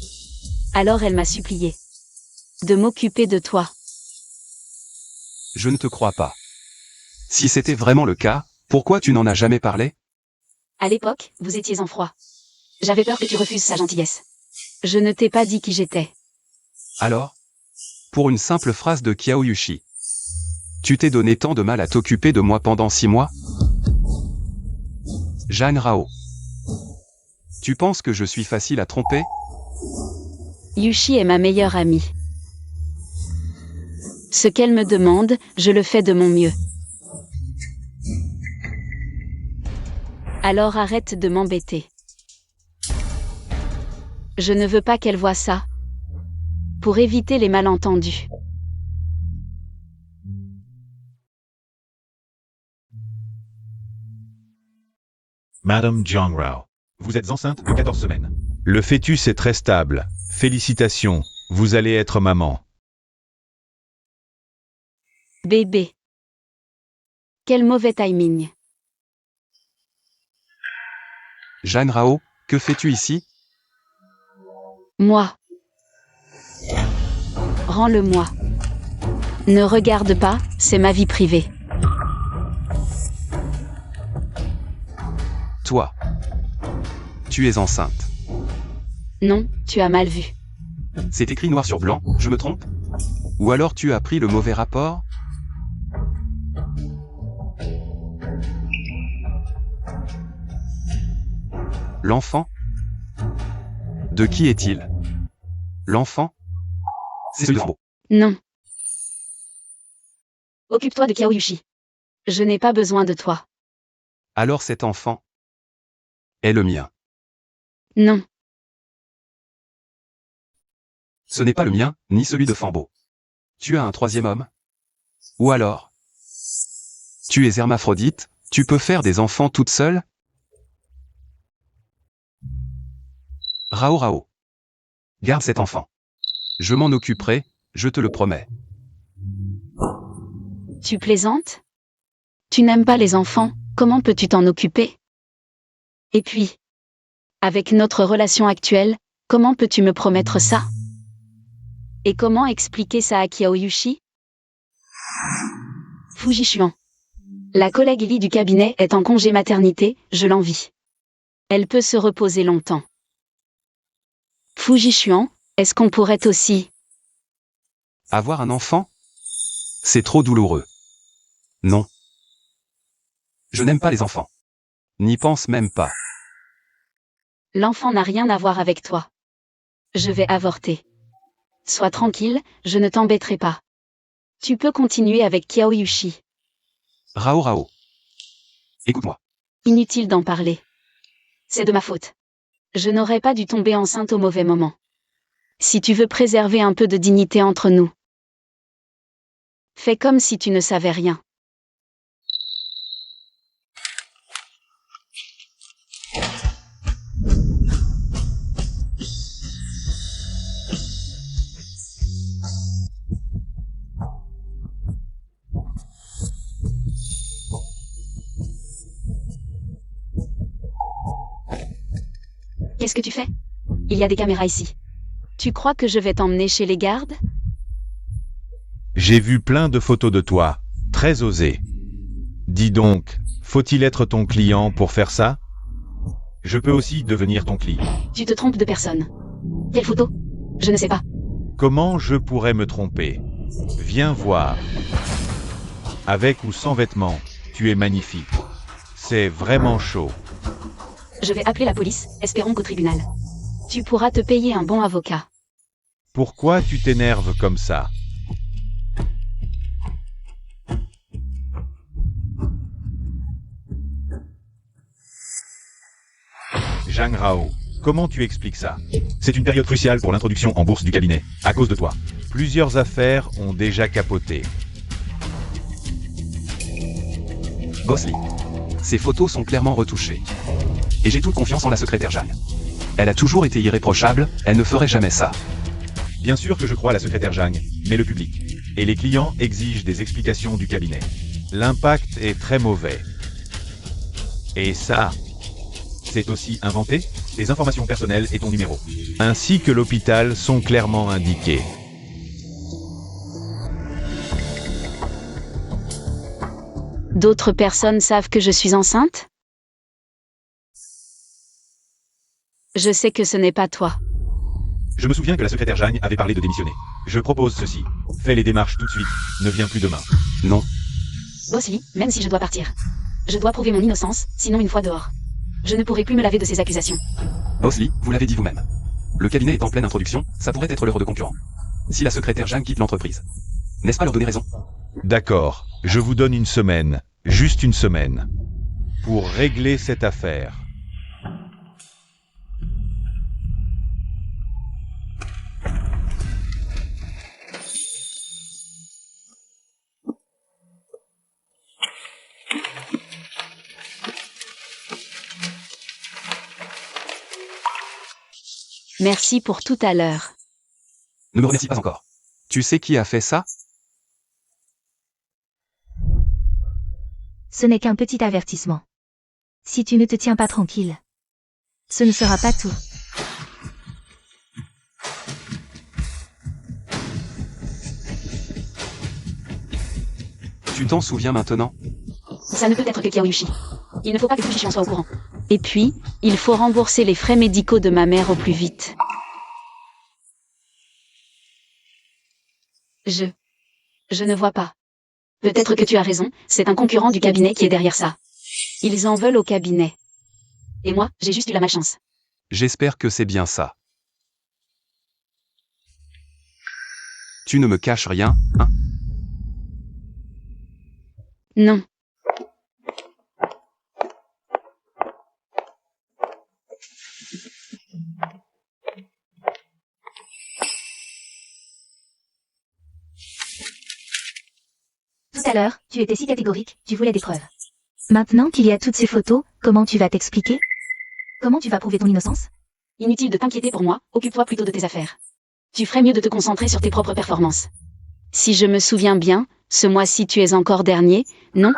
Alors elle m'a supplié de m'occuper de toi. Je ne te crois pas. Si c'était vraiment le cas, pourquoi tu n'en as jamais parlé? À l'époque, vous étiez en froid. J'avais peur que tu refuses sa gentillesse. Je ne t'ai pas dit qui j'étais. Alors? Pour une simple phrase de Kyaoyushi. Tu t'es donné tant de mal à t'occuper de moi pendant 6 mois? Jeanne Rao. Tu penses que je suis facile à tromper? Yushi est ma meilleure amie. Ce qu'elle me demande, je le fais de mon mieux. Alors arrête de m'embêter. Je ne veux pas qu'elle voie ça. Pour éviter les malentendus. Madame Jiangrao, vous êtes enceinte de 14 semaines. Le fœtus est très stable. Félicitations, vous allez être maman. Bébé. Quel mauvais timing. Jeanne Rao, que fais-tu ici? Moi. Rends-le-moi. Ne regarde pas, c'est ma vie privée. Toi. Tu es enceinte. Non, tu as mal vu. C'est écrit noir sur blanc, je me trompe? Ou alors tu as pris le mauvais rapport? L'enfant? De qui est-il? L'enfant? C'est celui de Rambo. Non. Occupe-toi de Kiaoyushi. Je n'ai pas besoin de toi. Alors cet enfant est le mien. Non. Ce n'est pas le mien, ni celui de Fambo. Tu as un troisième homme? Ou alors? Tu es hermaphrodite, tu peux faire des enfants toute seule? Rao Rao. Garde cet enfant. Je m'en occuperai, je te le promets. Tu plaisantes? Tu n'aimes pas les enfants, comment peux-tu t'en occuper? Et puis, avec notre relation actuelle, comment peux-tu me promettre ça? Et comment expliquer ça à Kiaoyushi? Fujishuan. La collègue Lee du cabinet est en congé maternité, je l'envie. Elle peut se reposer longtemps. Fujishuan, est-ce qu'on pourrait aussi... Avoir un enfant? C'est trop douloureux. Non. Je n'aime pas les enfants. N'y pense même pas. L'enfant n'a rien à voir avec toi. Je vais avorter. Sois tranquille, je ne t'embêterai pas. Tu peux continuer avec Kiaoyushi. Rao Rao. Écoute-moi. Inutile d'en parler. C'est de ma faute. Je n'aurais pas dû tomber enceinte au mauvais moment. Si tu veux préserver un peu de dignité entre nous, fais comme si tu ne savais rien. Qu'est-ce que tu fais? Il y a des caméras ici. Tu crois que je vais t'emmener chez les gardes? J'ai vu plein de photos de toi, très osé. Dis donc, faut-il être ton client pour faire ça? Je peux aussi devenir ton client. Tu te trompes de personne. Quelle photo? Je ne sais pas. Comment je pourrais me tromper? Viens voir. Avec ou sans vêtements, tu es magnifique. C'est vraiment chaud. Je vais appeler la police, espérons qu'au tribunal. Tu pourras te payer un bon avocat. Pourquoi tu t'énerves comme ça? Zhang Rao, comment tu expliques ça? C'est une période cruciale pour l'introduction en bourse du cabinet, à cause de toi. Plusieurs affaires ont déjà capoté. Boss Lee. Ces photos sont clairement retouchées. Et j'ai toute confiance en la secrétaire Jeanne. Elle a toujours été irréprochable, elle ne ferait jamais ça. Bien sûr que je crois à la secrétaire Zhang, mais le public et les clients exigent des explications du cabinet. L'impact est très mauvais. Et ça, c'est aussi inventé? Tes informations personnelles et ton numéro, ainsi que l'hôpital sont clairement indiqués. D'autres personnes savent que je suis enceinte? Je sais que ce n'est pas toi. Je me souviens que la secrétaire Zhang avait parlé de démissionner. Je propose ceci. Fais les démarches tout de suite. Ne viens plus demain. Non. Boss Lee, même si je dois partir. Je dois prouver mon innocence, sinon une fois dehors. Je ne pourrai plus me laver de ces accusations. Boss Lee, vous l'avez dit vous-même. Le cabinet est en pleine introduction, ça pourrait être l'heure de concurrents. Si la secrétaire Jeanne quitte l'entreprise. N'est-ce pas leur donner raison? D'accord. Je vous donne une semaine. Juste une semaine. pour régler cette affaire. Merci pour tout à l'heure. Ne me remercie pas encore. Tu sais qui a fait ça? Ce n'est qu'un petit avertissement. Si tu ne te tiens pas tranquille, ce ne sera pas tout. Tu t'en souviens maintenant? Ça ne peut être que Kyoryushi. Il ne faut pas que Fujichi en soit au courant. Et puis, il faut rembourser les frais médicaux de ma mère au plus vite. Je ne vois pas. Peut-être que tu as raison, c'est un concurrent du cabinet qui est derrière ça. Ils en veulent au cabinet. Et moi, j'ai juste eu la malchance. J'espère que c'est bien ça. Tu ne me caches rien, hein? Non. Tout à l'heure, tu étais si catégorique, tu voulais des preuves. Maintenant qu'il y a toutes ces photos, comment tu vas t'expliquer? Comment tu vas prouver ton innocence? Inutile de t'inquiéter pour moi, occupe-toi plutôt de tes affaires. Tu ferais mieux de te concentrer sur tes propres performances. Si je me souviens bien, ce mois-ci tu es encore dernier, non?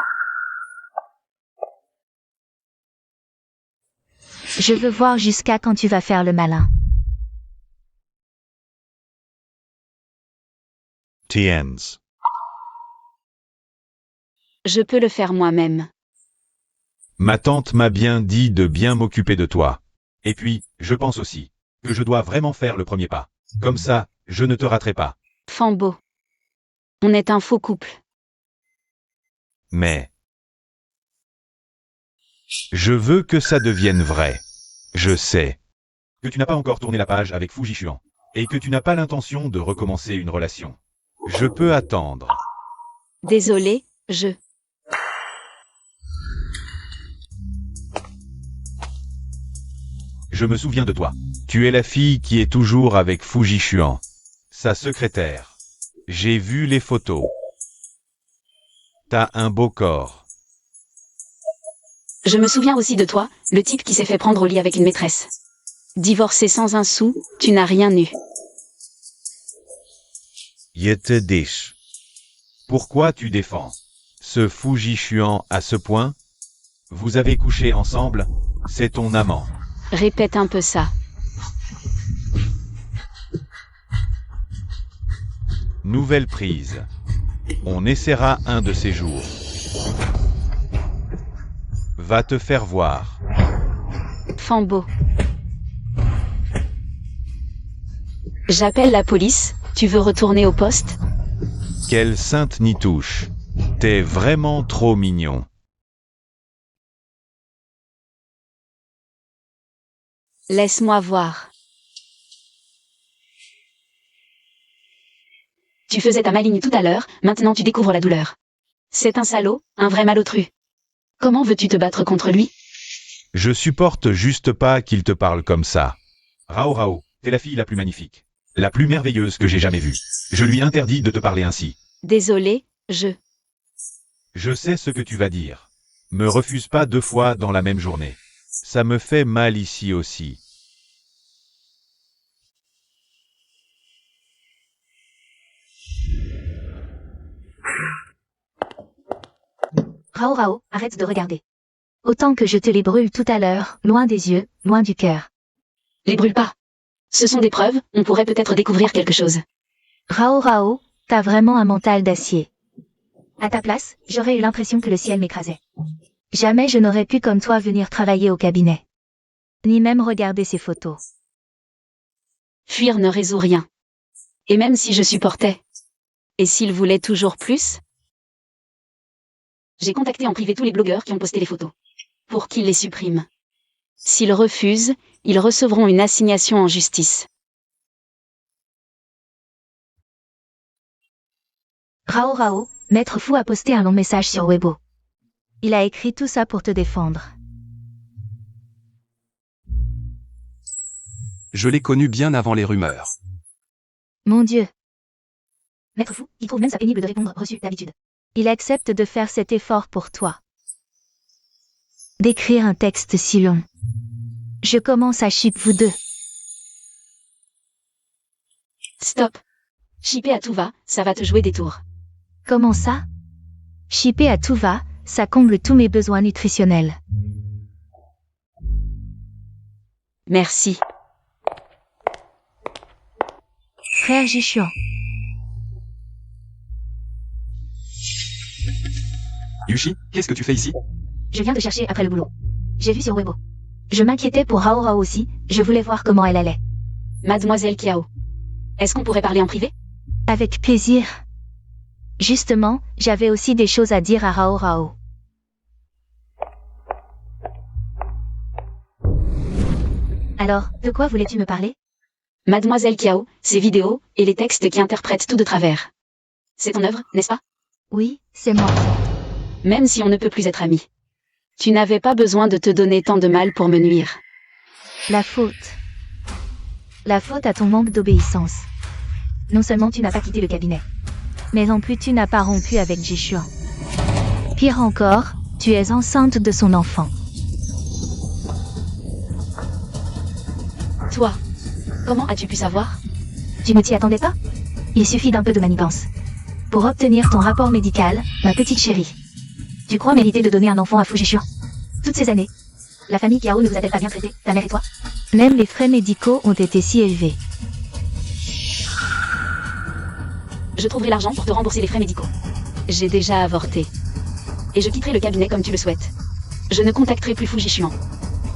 Je veux voir jusqu'à quand tu vas faire le malin. Tiens. Je peux le faire moi-même. Ma tante m'a bien dit de bien m'occuper de toi. Et puis, je pense aussi que je dois vraiment faire le premier pas. Comme ça, je ne te raterai pas. Fambo. On est un faux couple. Mais je veux que ça devienne vrai. Je sais que tu n'as pas encore tourné la page avec Fujichuan et que tu n'as pas l'intention de recommencer une relation. Je peux attendre. Désolé, Je me souviens de toi. Tu es la fille qui est toujours avec Fujichuan, sa secrétaire. J'ai vu les photos. T'as un beau corps. Je me souviens aussi de toi, le type qui s'est fait prendre au lit avec une maîtresse. Divorcé sans un sou, tu n'as rien eu. Je te dis. Pourquoi tu défends ce Fujichuan à ce point? Vous avez couché ensemble? C'est ton amant. Répète un peu ça. Nouvelle prise. On essaiera un de ces jours. Va te faire voir. Fambo. J'appelle la police, tu veux retourner au poste? Quelle sainte nitouche. T'es vraiment trop mignon. Laisse-moi voir. Tu faisais ta maligne tout à l'heure, maintenant tu découvres la douleur. C'est un salaud, un vrai malotru. Comment veux-tu te battre contre lui? Je supporte juste pas qu'il te parle comme ça. Rao Rao, t'es la fille la plus magnifique. La plus merveilleuse que j'ai jamais vue. Je lui interdis de te parler ainsi. Désolé, Je sais ce que tu vas dire. Me refuse pas 2 fois dans la même journée. Ça me fait mal ici aussi. Rao Rao, arrête de regarder. Autant que je te les brûle tout à l'heure, loin des yeux, loin du cœur. Les brûle pas. Ce sont des preuves, on pourrait peut-être découvrir quelque chose. Rao Rao, t'as vraiment un mental d'acier. À ta place, j'aurais eu l'impression que le ciel m'écrasait. Jamais je n'aurais pu comme toi venir travailler au cabinet. Ni même regarder ces photos. Fuir ne résout rien. Et même si je supportais. Et s'il voulait toujours plus? J'ai contacté en privé tous les blogueurs qui ont posté les photos. Pour qu'ils les suppriment. S'ils refusent, ils recevront une assignation en justice. Rao Rao, Maître Fou a posté un long message sur Weibo. Il a écrit tout ça pour te défendre. Je l'ai connu bien avant les rumeurs. Mon Dieu. Maître Fou, il trouve même ça pénible de répondre reçu d'habitude. Il accepte de faire cet effort pour toi. D'écrire un texte si long. Je commence à ship vous deux. Stop. Shipper à tout va, ça va te jouer des tours. Comment ça? Shipper à tout va, ça comble tous mes besoins nutritionnels. Merci. Frère Jishuan. Yushi, qu'est-ce que tu fais ici? Je viens de chercher après le boulot. J'ai vu sur Weibo. Je m'inquiétais pour Rao Rao aussi, je voulais voir comment elle allait. Mademoiselle Kiao. Est-ce qu'on pourrait parler en privé? Avec plaisir. Justement, j'avais aussi des choses à dire à Rao Rao. Alors, de quoi voulais-tu me parler? Mademoiselle Kiao, ces vidéos, et les textes qui interprètent tout de travers. C'est ton œuvre, n'est-ce pas? Oui, c'est moi. Même si on ne peut plus être amis. Tu n'avais pas besoin de te donner tant de mal pour me nuire. La faute. La faute à ton manque d'obéissance. Non seulement tu n'as pas quitté le cabinet, mais en plus tu n'as pas rompu avec Jishuan. Pire encore, tu es enceinte de son enfant. Toi, comment as-tu pu savoir? Tu ne t'y attendais pas? Il suffit d'un peu de manigance. Pour obtenir ton rapport médical, ma petite chérie. Tu crois mériter de donner un enfant à Fujishuan? Toutes ces années, la famille Kiao ne vous a-t-elle pas bien traité, ta mère et toi? Même les frais médicaux ont été si élevés. Je trouverai l'argent pour te rembourser les frais médicaux. J'ai déjà avorté. Et je quitterai le cabinet comme tu le souhaites. Je ne contacterai plus Fujishuan.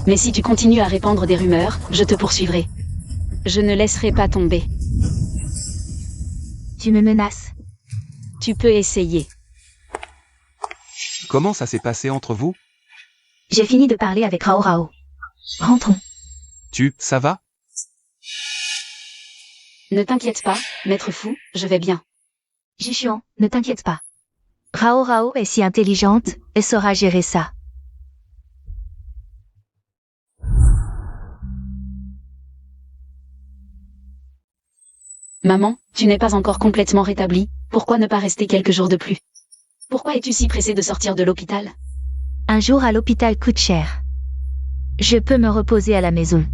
Mais si tu continues à répandre des rumeurs, je te poursuivrai. Je ne laisserai pas tomber. Tu me menaces. Tu peux essayer. Comment ça s'est passé entre vous? J'ai fini de parler avec Rao Rao. Rentrons. Ça va? Ne t'inquiète pas, maître Fou, je vais bien. Jishuan, ne t'inquiète pas. Rao Rao est si intelligente, elle saura gérer ça. Maman, tu n'es pas encore complètement rétablie, pourquoi ne pas rester quelques jours de plus? Pourquoi es-tu si pressée de sortir de l'hôpital? Un jour à l'hôpital coûte cher. Je peux me reposer à la maison.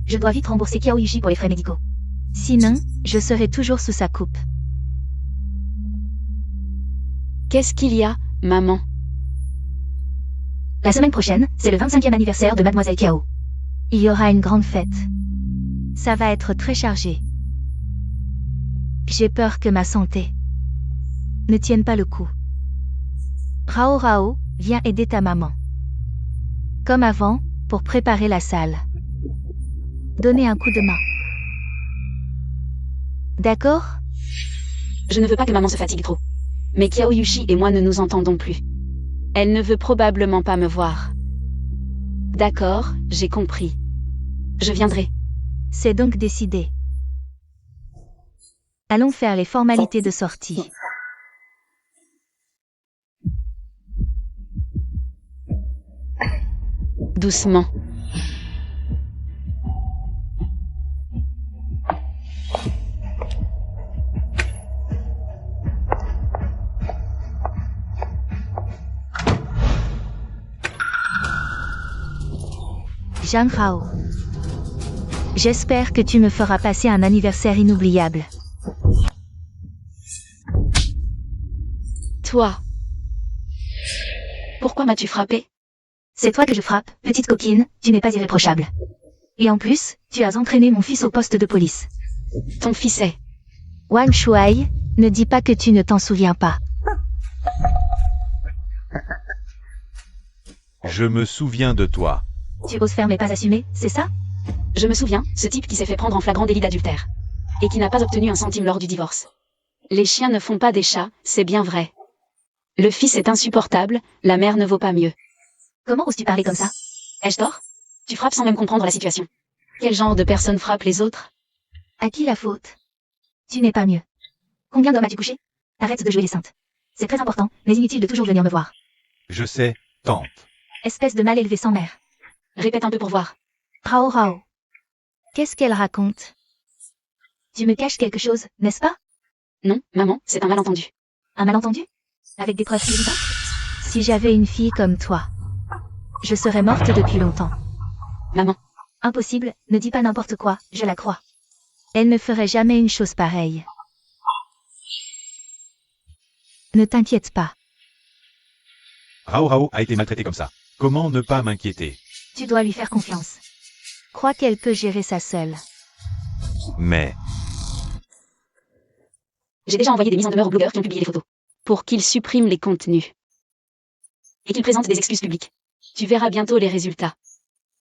Je dois vite rembourser Kiao Yushi pour les frais médicaux. Sinon, je serai toujours sous sa coupe. Qu'est-ce qu'il y a, maman? La semaine prochaine, c'est le 25e anniversaire de Mademoiselle Kiao. Il y aura une grande fête. Ça va être très chargé. J'ai peur que ma santé ne tienne pas le coup. Rao Rao, viens aider ta maman. Comme avant, pour préparer la salle. Donnez un coup de main. D'accord? Je ne veux pas que maman se fatigue trop. Mais Kiao Yushi et moi ne nous entendons plus. Elle ne veut probablement pas me voir. D'accord, j'ai compris. Je viendrai. C'est donc décidé. Allons faire les formalités de sortie. Doucement. Zhang Hao. J'espère que tu me feras passer un anniversaire inoubliable. Toi. Pourquoi m'as-tu frappé? C'est toi que je frappe, petite coquine, tu n'es pas irréprochable. Et en plus, tu as entraîné mon fils au poste de police. Ton fils est... Wang Shuai, ne dis pas que tu ne t'en souviens pas. Je me souviens de toi. Tu oses faire mais pas assumer, c'est ça? Je me souviens, ce type qui s'est fait prendre en flagrant délit d'adultère. Et qui n'a pas obtenu un centime lors du divorce. Les chiens ne font pas des chats, c'est bien vrai. Le fils est insupportable, la mère ne vaut pas mieux. Comment oses-tu parler comme ça? Ai-je tort? Tu frappes sans même comprendre la situation. Quel genre de personne frappe les autres? À qui la faute? Tu n'es pas mieux. Combien d'hommes as-tu couché? Arrête de jouer les saintes. C'est très important, mais inutile de toujours venir me voir. Je sais, tante. Espèce de mal élevé sans mère. Répète un peu pour voir. Rao Rao. Qu'est-ce qu'elle raconte? Tu me caches quelque chose, n'est-ce pas? Non, maman, c'est un malentendu. Un malentendu? Avec des preuves évidentes? Si j'avais une fille comme toi, je serais morte depuis longtemps. Maman, Impossible, ne dis pas n'importe quoi, je la crois. Elle ne ferait jamais une chose pareille. Ne t'inquiète pas, Rao Rao a été maltraité comme ça. Comment ne pas m'inquiéter? tu dois lui faire confiance. Crois qu'elle peut gérer ça seule. Mais, j'ai déjà envoyé des mises en demeure aux blogueurs qui ont publié les photos. Pour qu'ils suppriment les contenus. Et qu'ils présentent des excuses publiques. Tu verras bientôt les résultats.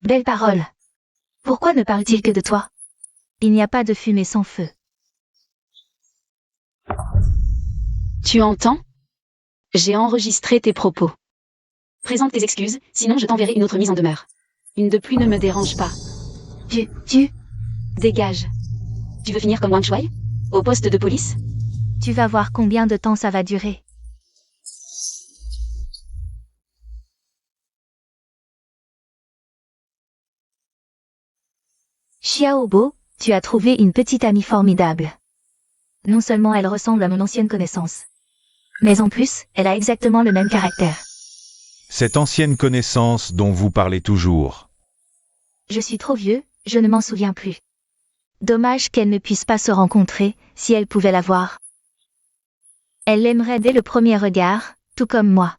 Belle parole. Pourquoi ne parle-t-il que de toi? Il n'y a pas de fumée sans feu. Tu entends? J'ai enregistré tes propos. Présente tes excuses, sinon je t'enverrai une autre mise en demeure. Une de plus ne me dérange pas. Tu Dégage. Tu veux finir comme Wang Shuai? Au poste de police? vas voir combien de temps ça va durer. Xiaobo, tu as trouvé une petite amie formidable. Non seulement elle ressemble à mon ancienne connaissance, mais en plus, elle a exactement le même caractère. cette ancienne connaissance dont vous parlez toujours. Je suis trop vieux, je ne m'en souviens plus. Dommage qu'elle ne puisse pas se rencontrer, si elle pouvait la voir. Elle l'aimerait dès le premier regard, tout comme moi.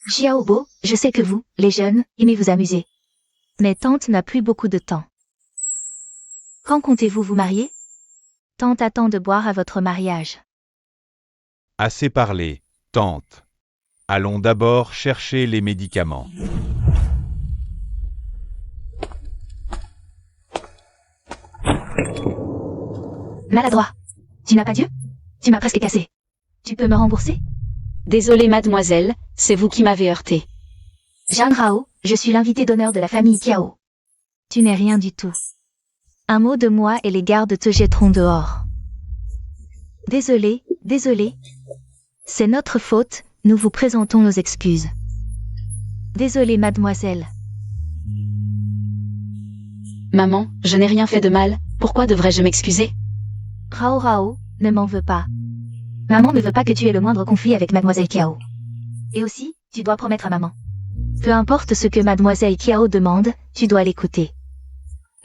Xiaobo, je sais que vous, les jeunes, aimez vous amuser. Mais tante n'a plus beaucoup de temps. Quand comptez-vous vous marier? Tante attend de boire à votre mariage. Assez parlé, tante. Allons d'abord chercher les médicaments. Maladroit. Tu n'as pas Dieu? Tu m'as presque cassé. Tu peux me rembourser? Désolée mademoiselle, c'est vous qui m'avez heurté. Zhang Rao, je suis l'invité d'honneur de la famille Kiao. Tu n'es rien du tout. Un mot de moi et les gardes te jetteront dehors. Désolé. C'est notre faute, nous vous présentons nos excuses. Désolée mademoiselle. Maman, je n'ai rien fait de mal, pourquoi devrais-je m'excuser? Rao, ne m'en veux pas. Maman ne veut pas que tu aies le moindre conflit avec mademoiselle Kiao. Et aussi, tu dois promettre à maman. Peu importe ce que mademoiselle Kiao demande, tu dois l'écouter.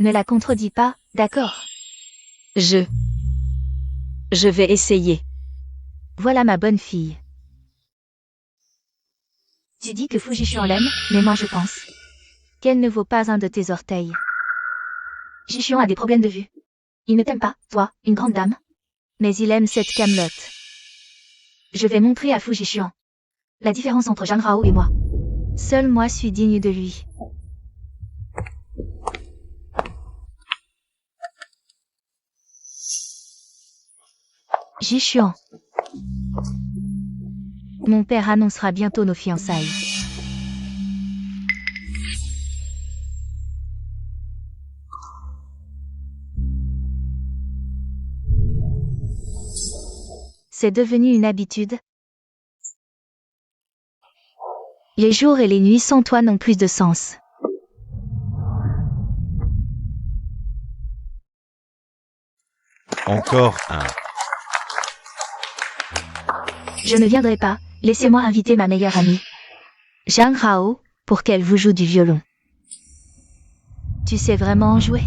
Ne la contredis pas, d'accord? Je vais essayer. Voilà ma bonne fille. Tu dis que Fujishuan l'aime, mais moi je pense qu'elle ne vaut pas un de tes orteils. Jishuan a des problèmes de vue. Il ne t'aime pas, toi, une grande dame. Mais il aime cette camelote. Je vais montrer à Fujishuan la différence entre Zhang Rao et moi. Seul moi suis digne de lui. Jishuan. Mon père annoncera bientôt nos fiançailles. C'est devenu une habitude. Les jours et les nuits sans toi n'ont plus de sens. Encore un. Je ne viendrai pas, laissez-moi inviter ma meilleure amie, Zhang Rao, pour qu'elle vous joue du violon. Tu sais vraiment en jouer?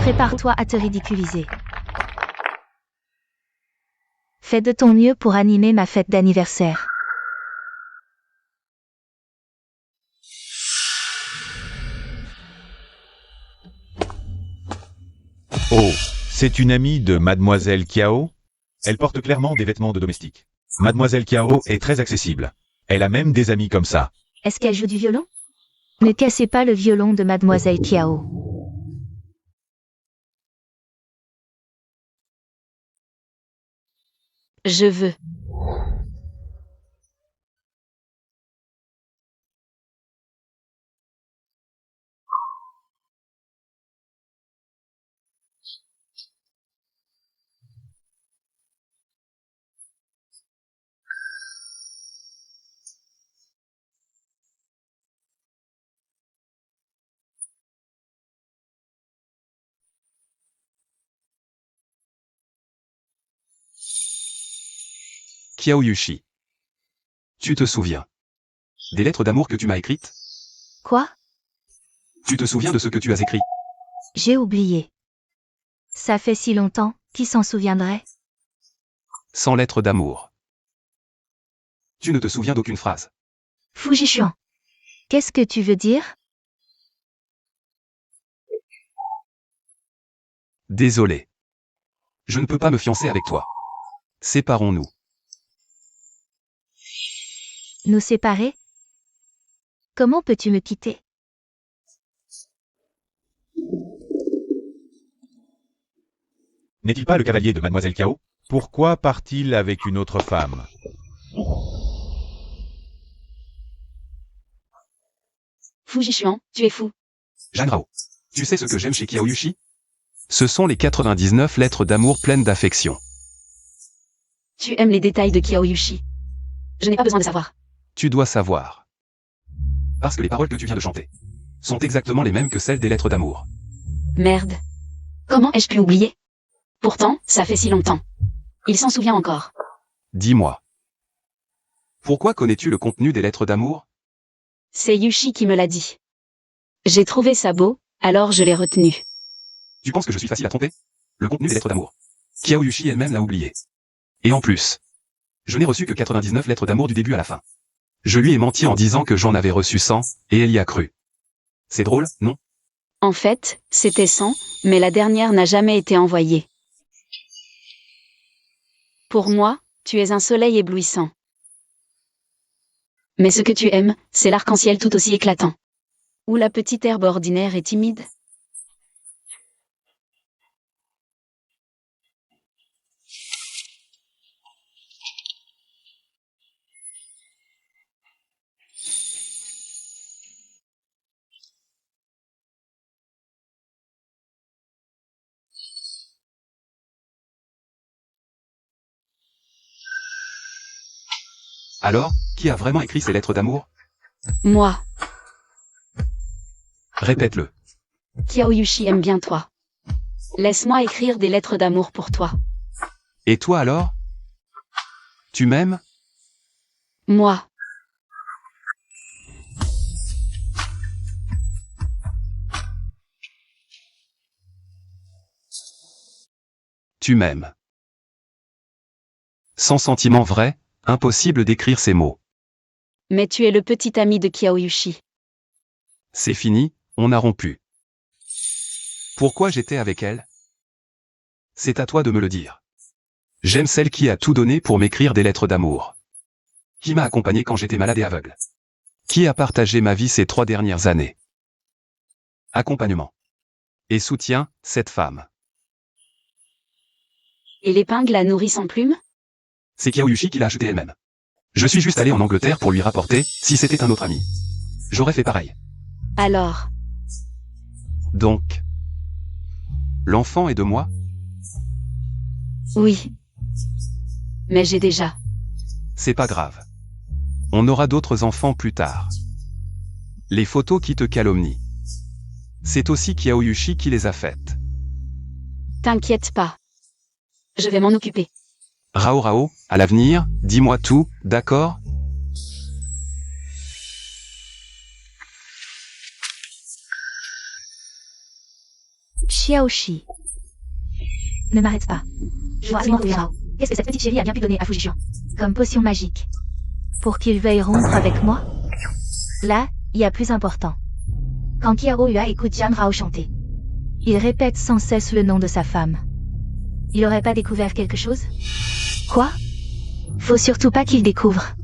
Prépare-toi à te ridiculiser. Fais de ton mieux pour animer ma fête d'anniversaire. Oh, c'est une amie de Mademoiselle Kiao? Elle porte clairement des vêtements de domestique. Mademoiselle Kiao est très accessible. Elle a même des amis comme ça. Est-ce qu'elle joue du violon? Ne cassez pas le violon de mademoiselle Kiao. Je veux. Kiaoyushi. Tu te souviens des lettres d'amour que tu m'as écrites? Quoi? Tu te souviens de ce que tu as écrit? J'ai oublié. Ça fait si longtemps, qui s'en souviendrait? Sans lettres d'amour. Tu ne te souviens d'aucune phrase. Fujishuan. Qu'est-ce que tu veux dire? Désolé. Je ne peux pas me fiancer avec toi. Séparons-nous. Nous séparer? Comment peux-tu me quitter? N'est-il pas le cavalier de Mademoiselle Kiao? Pourquoi part-il avec une autre femme? Fujishuan, tu es fou. Jeanne Rao. Tu sais ce que j'aime chez Kiaoyushi? Ce sont les 99 lettres d'amour pleines d'affection. Tu aimes les détails de Kiaoyushi. Je n'ai pas besoin de savoir. Tu dois savoir. Parce que les paroles que tu viens de chanter sont exactement les mêmes que celles des lettres d'amour. Merde. Comment ai-je pu oublier? Pourtant, ça fait si longtemps. Il s'en souvient encore. Dis-moi. Pourquoi connais-tu le contenu des lettres d'amour? C'est Yushi qui me l'a dit. J'ai trouvé ça beau, alors je l'ai retenu. Tu penses que je suis facile à tromper? Le contenu des lettres d'amour. Kiaoyushi elle-même l'a oublié. Et en plus, je n'ai reçu que 99 lettres d'amour du début à la fin. Je lui ai menti en disant que j'en avais reçu 100, et elle y a cru. C'est drôle, non? En fait, c'était 100, mais la dernière n'a jamais été envoyée. Pour moi, tu es un soleil éblouissant. Mais ce que tu aimes, c'est l'arc-en-ciel tout aussi éclatant. Ou la petite herbe ordinaire et timide. Alors, qui a vraiment écrit ces lettres d'amour? Moi, Répète-le. Kiaoyushi aime bien toi. Laisse-moi écrire des lettres d'amour pour toi. Et toi alors? Tu m'aimes? Moi, Tu m'aimes. Sans sentiment vrai, impossible d'écrire ces mots. mais tu es le petit ami de Kiaoyushi. C'est fini, on a rompu. Pourquoi j'étais avec elle? C'est à toi de me le dire. J'aime celle qui a tout donné pour m'écrire des lettres d'amour. Qui m'a accompagné quand j'étais malade et aveugle. Qui a partagé ma vie ces 3 dernières années. Accompagnement. Et soutien, cette femme. Et l'épingle a nourri sans plume? C'est Kiaoyushi qui l'a achetée elle-même. Je suis juste allé en Angleterre pour lui rapporter, si c'était un autre ami. J'aurais fait pareil. Alors, Donc. L'enfant est de moi? oui. Mais j'ai déjà. C'est pas grave. On aura d'autres enfants plus tard. Les photos qui te calomnient. C'est aussi Kiaoyushi qui les a faites. T'inquiète pas. Je vais m'en occuper. Rao Rao, à l'avenir, dis-moi tout, d'accord? Xiaoshi. Ne m'arrête pas. Je dois absolument trouver Rao. Qu'est-ce que cette petite chérie a bien pu donner à Fujishuan? Comme potion magique. Pour qu'il veuille rompre avec moi? Là, il y a plus important. Quand Kiaoyua écoute Jeanne Rao chanter, il répète sans cesse le nom de sa femme. Il aurait pas découvert quelque chose? Quoi? Faut surtout pas qu'il découvre.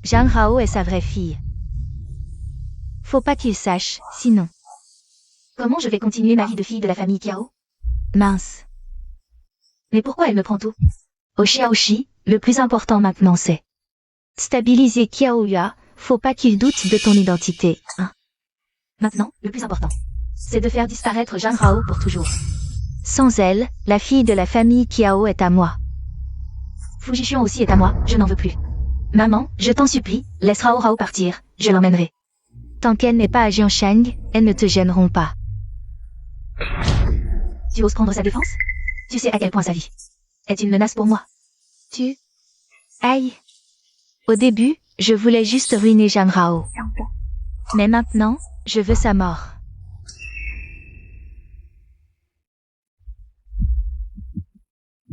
Jeanne Rao est sa vraie fille. Faut pas qu'il sache, sinon. Comment je vais continuer ma vie de fille de la famille Kiao? Mince. Mais pourquoi elle me prend tout? Au Xiaoshi, le plus important maintenant c'est stabiliser Kiaoyua, faut pas qu'il doute de ton identité, hein. Maintenant, le plus important, c'est de faire disparaître Jeanne Rao pour toujours. Sans elle, la fille de la famille Kiao est à moi. Fujishuan aussi est à moi, je n'en veux plus. Maman, je t'en supplie, laisse Rao Rao partir, je l'emmènerai. Tant qu'elle n'est pas à Jianshang, elles ne te gêneront pas. Tu oses prendre sa défense? Tu sais à quel point sa vie est une menace pour moi. Tu Aïe. Au début, je voulais juste ruiner Jean Rao. Mais maintenant, je veux sa mort.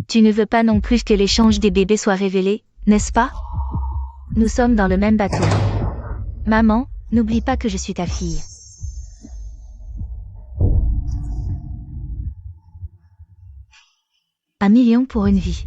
Tu ne veux pas non plus que l'échange des bébés soit révélé, n'est-ce pas? Nous sommes dans le même bateau. Maman, n'oublie pas que je suis ta fille. Un million pour une vie.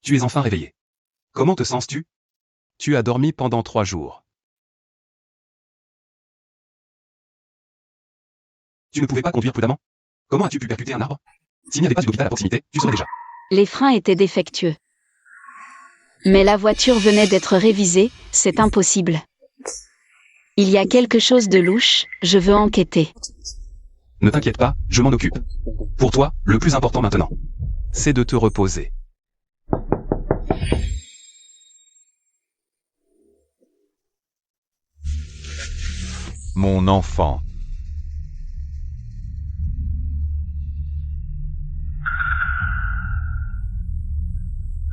Tu es enfin réveillé. Comment te sens-tu? Tu as dormi pendant 3 jours. Tu ne pouvais pas conduire prudemment? Comment as-tu pu percuter un arbre? S'il n'y avait pas eu d'hôpital à proximité, tu serais déjà. Les freins étaient défectueux. Mais la voiture venait d'être révisée, c'est impossible. Il y a quelque chose de louche, je veux enquêter. Ne t'inquiète pas, je m'en occupe. Pour toi, le plus important maintenant, c'est de te reposer. Mon enfant.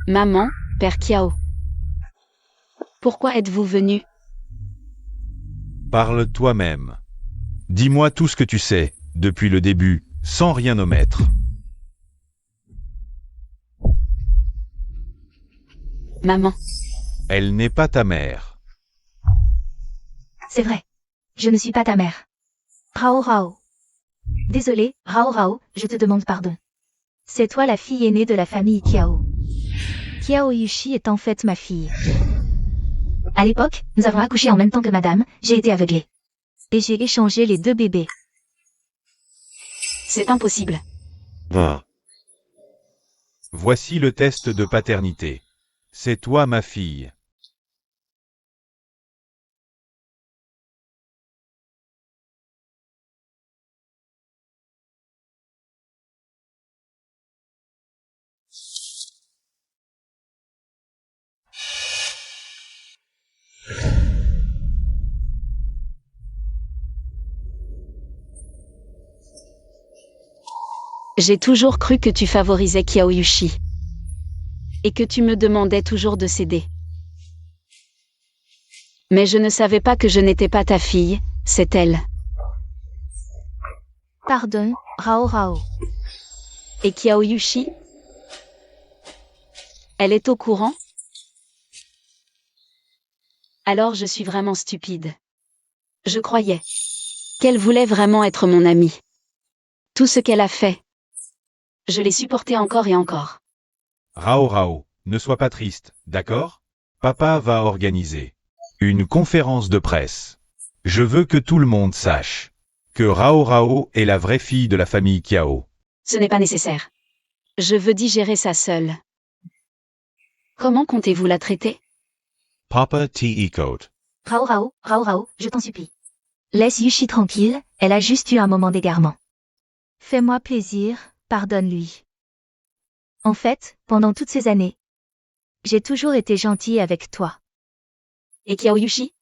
Maman, Père Kiao. Pourquoi êtes-vous venu? Parle toi-même. Dis-moi tout ce que tu sais, depuis le début, sans rien omettre. Maman. Elle n'est pas ta mère. C'est vrai. Je ne suis pas ta mère. Rao Rao. Désolé, Rao Rao, je te demande pardon. C'est toi la fille aînée de la famille Kiao. Kiao Yushi est en fait ma fille. À l'époque, nous avons accouché en même temps que madame, j'ai été aveuglée. Et j'ai échangé les 2 bébés. C'est impossible. Voici le test de paternité. C'est toi ma fille. J'ai toujours cru que tu favorisais Kiao Yushi. Et que tu me demandais toujours de céder. Mais je ne savais pas que je n'étais pas ta fille, c'est elle. Pardon, Rao Rao. Et Kiao Yushi? Elle est au courant? Alors je suis vraiment stupide. Je croyais qu'elle voulait vraiment être mon amie. Tout ce qu'elle a fait, je l'ai supporté encore et encore. Rao Rao, ne sois pas triste, d'accord? Papa va organiser une conférence de presse. Je veux que tout le monde sache que Rao Rao est la vraie fille de la famille Kiao. Ce n'est pas nécessaire. Je veux digérer ça seule. Comment comptez-vous la traiter? Papa T-E-Coat. Rao Rao, Rao Rao, je t'en supplie. Laisse Yushi tranquille, elle a juste eu un moment d'égarement. Fais-moi plaisir, pardonne-lui. En fait, pendant toutes ces années, j'ai toujours été gentille avec toi. Et Kiao Yushi?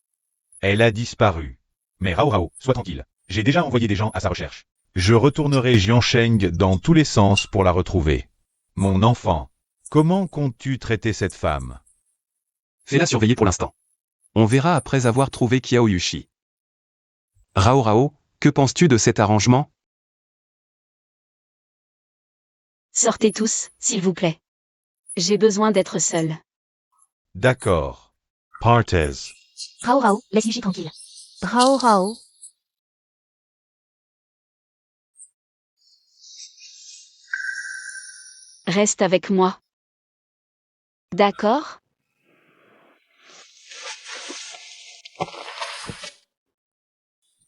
Elle a disparu. Mais Rao Rao, sois tranquille. J'ai déjà envoyé des gens à sa recherche. Je retournerai Jiansheng dans tous les sens pour la retrouver. Mon enfant, comment comptes-tu traiter cette femme? Fais-la surveiller pour l'instant. On verra après avoir trouvé Kiao Yushi. Rao Rao, que penses-tu de cet arrangement? Sortez tous, s'il vous plaît. J'ai besoin d'être seule. D'accord. Partez. Rao Rao, laisse Yushi tranquille. Rao Rao. Reste avec moi. D'accord?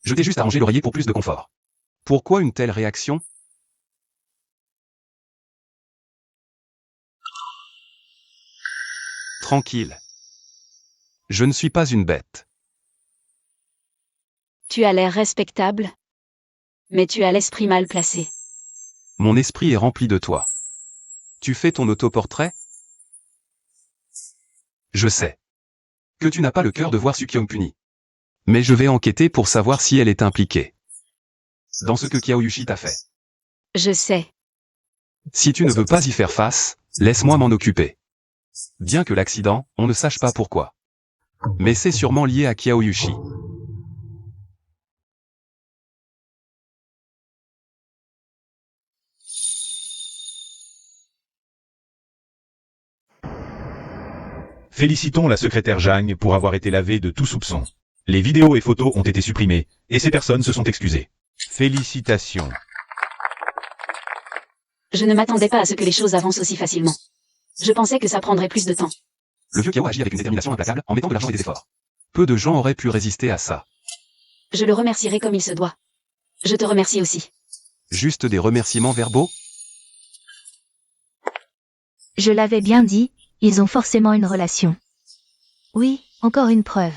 Je t'ai juste arrangé l'oreiller pour plus de confort. Pourquoi une telle réaction? Tranquille. Je ne suis pas une bête. Tu as l'air respectable, mais tu as l'esprit mal placé. Mon esprit est rempli de toi. Tu fais ton autoportrait? Je sais que tu n'as pas le cœur de voir Sukyong puni. Mais je vais enquêter pour savoir si elle est impliquée dans ce que Kyaoyushi t'a fait. Je sais. Si tu ne veux pas y faire face, laisse-moi m'en occuper. Bien que l'accident, on ne sache pas pourquoi. Mais c'est sûrement lié à Kyaoyushi. Félicitons la secrétaire Jang pour avoir été lavée de tout soupçon. Les vidéos et photos ont été supprimées, et ces personnes se sont excusées. Félicitations. Je ne m'attendais pas à ce que les choses avancent aussi facilement. Je pensais que ça prendrait plus de temps. Le vieux Kyao agit avec une détermination implacable en mettant de l'argent et des efforts. Peu de gens auraient pu résister à ça. Je le remercierai comme il se doit. Je te remercie aussi. Juste des remerciements verbaux? Je l'avais bien dit, ils ont forcément une relation. Oui, encore une preuve.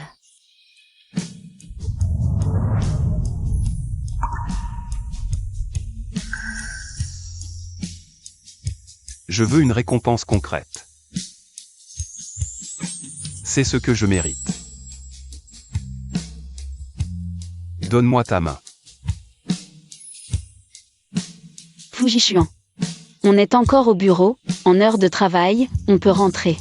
Je veux une récompense concrète. C'est ce que je mérite. Donne-moi ta main. Fujishuan. On est encore au bureau, en heure de travail, on peut rentrer.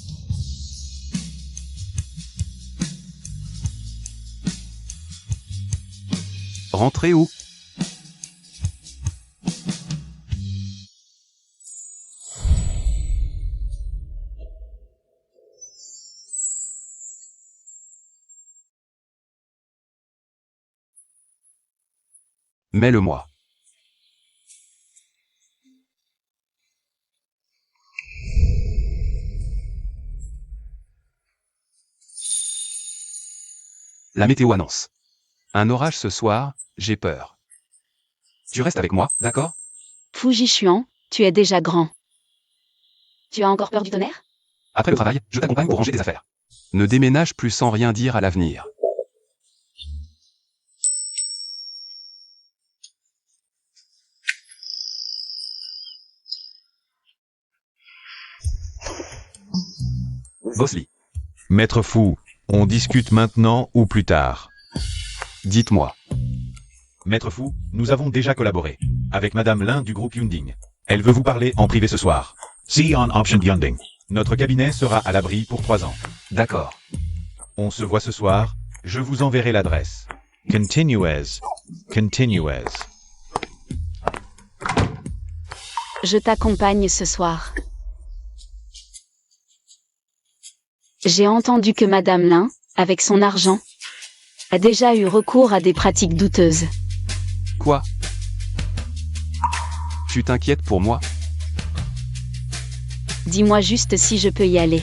Rentrer où? Mets-le-moi. La météo annonce un orage ce soir, j'ai peur. Tu restes avec moi, d'accord? Fujishuan, tu es déjà grand. Tu as encore peur du tonnerre? Après le travail, je t'accompagne pour ranger tes affaires. Ne déménage plus sans rien dire à l'avenir. Bosley, Maître Fu, on discute maintenant ou plus tard? dites-moi. Maître Fu, nous avons déjà collaboré avec Madame Lin du groupe Yunding. Elle veut vous parler en privé ce soir. See on option Yunding. Notre cabinet sera à l'abri pour 3 ans. D'accord. On se voit ce soir, je vous enverrai l'adresse. Continue as. Continue as. Je t'accompagne ce soir. J'ai entendu que Madame Lin, avec son argent, a déjà eu recours à des pratiques douteuses. Quoi? Tu t'inquiètes pour moi? Dis-moi juste si je peux y aller.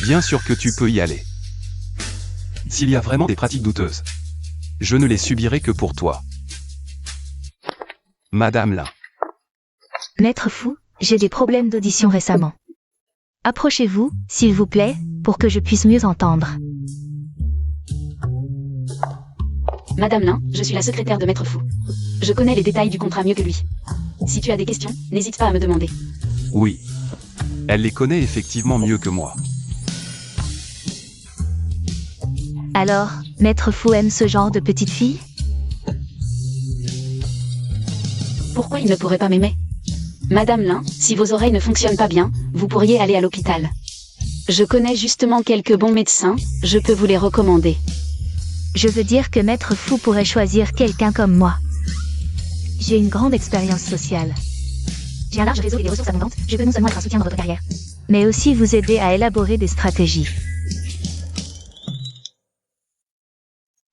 Bien sûr que tu peux y aller. S'il y a vraiment des pratiques douteuses, je ne les subirai que pour toi. Madame Lin. Maître Fu, j'ai des problèmes d'audition récemment. Approchez-vous, s'il vous plaît, pour que je puisse mieux entendre. Madame Lin, je suis la secrétaire de Maître Fu. Je connais les détails du contrat mieux que lui. Si tu as des questions, n'hésite pas à me demander. Oui. Elle les connaît effectivement mieux que moi. Alors, Maître Fu aime ce genre de petite fille? Pourquoi il ne pourrait pas m'aimer? Madame Lin, si vos oreilles ne fonctionnent pas bien, vous pourriez aller à l'hôpital. Je connais justement quelques bons médecins, je peux vous les recommander. Je veux dire que Maître Fu pourrait choisir quelqu'un comme moi. J'ai une grande expérience sociale. J'ai un large réseau et des ressources abondantes, je peux non seulement être un soutien dans votre carrière, mais aussi vous aider à élaborer des stratégies.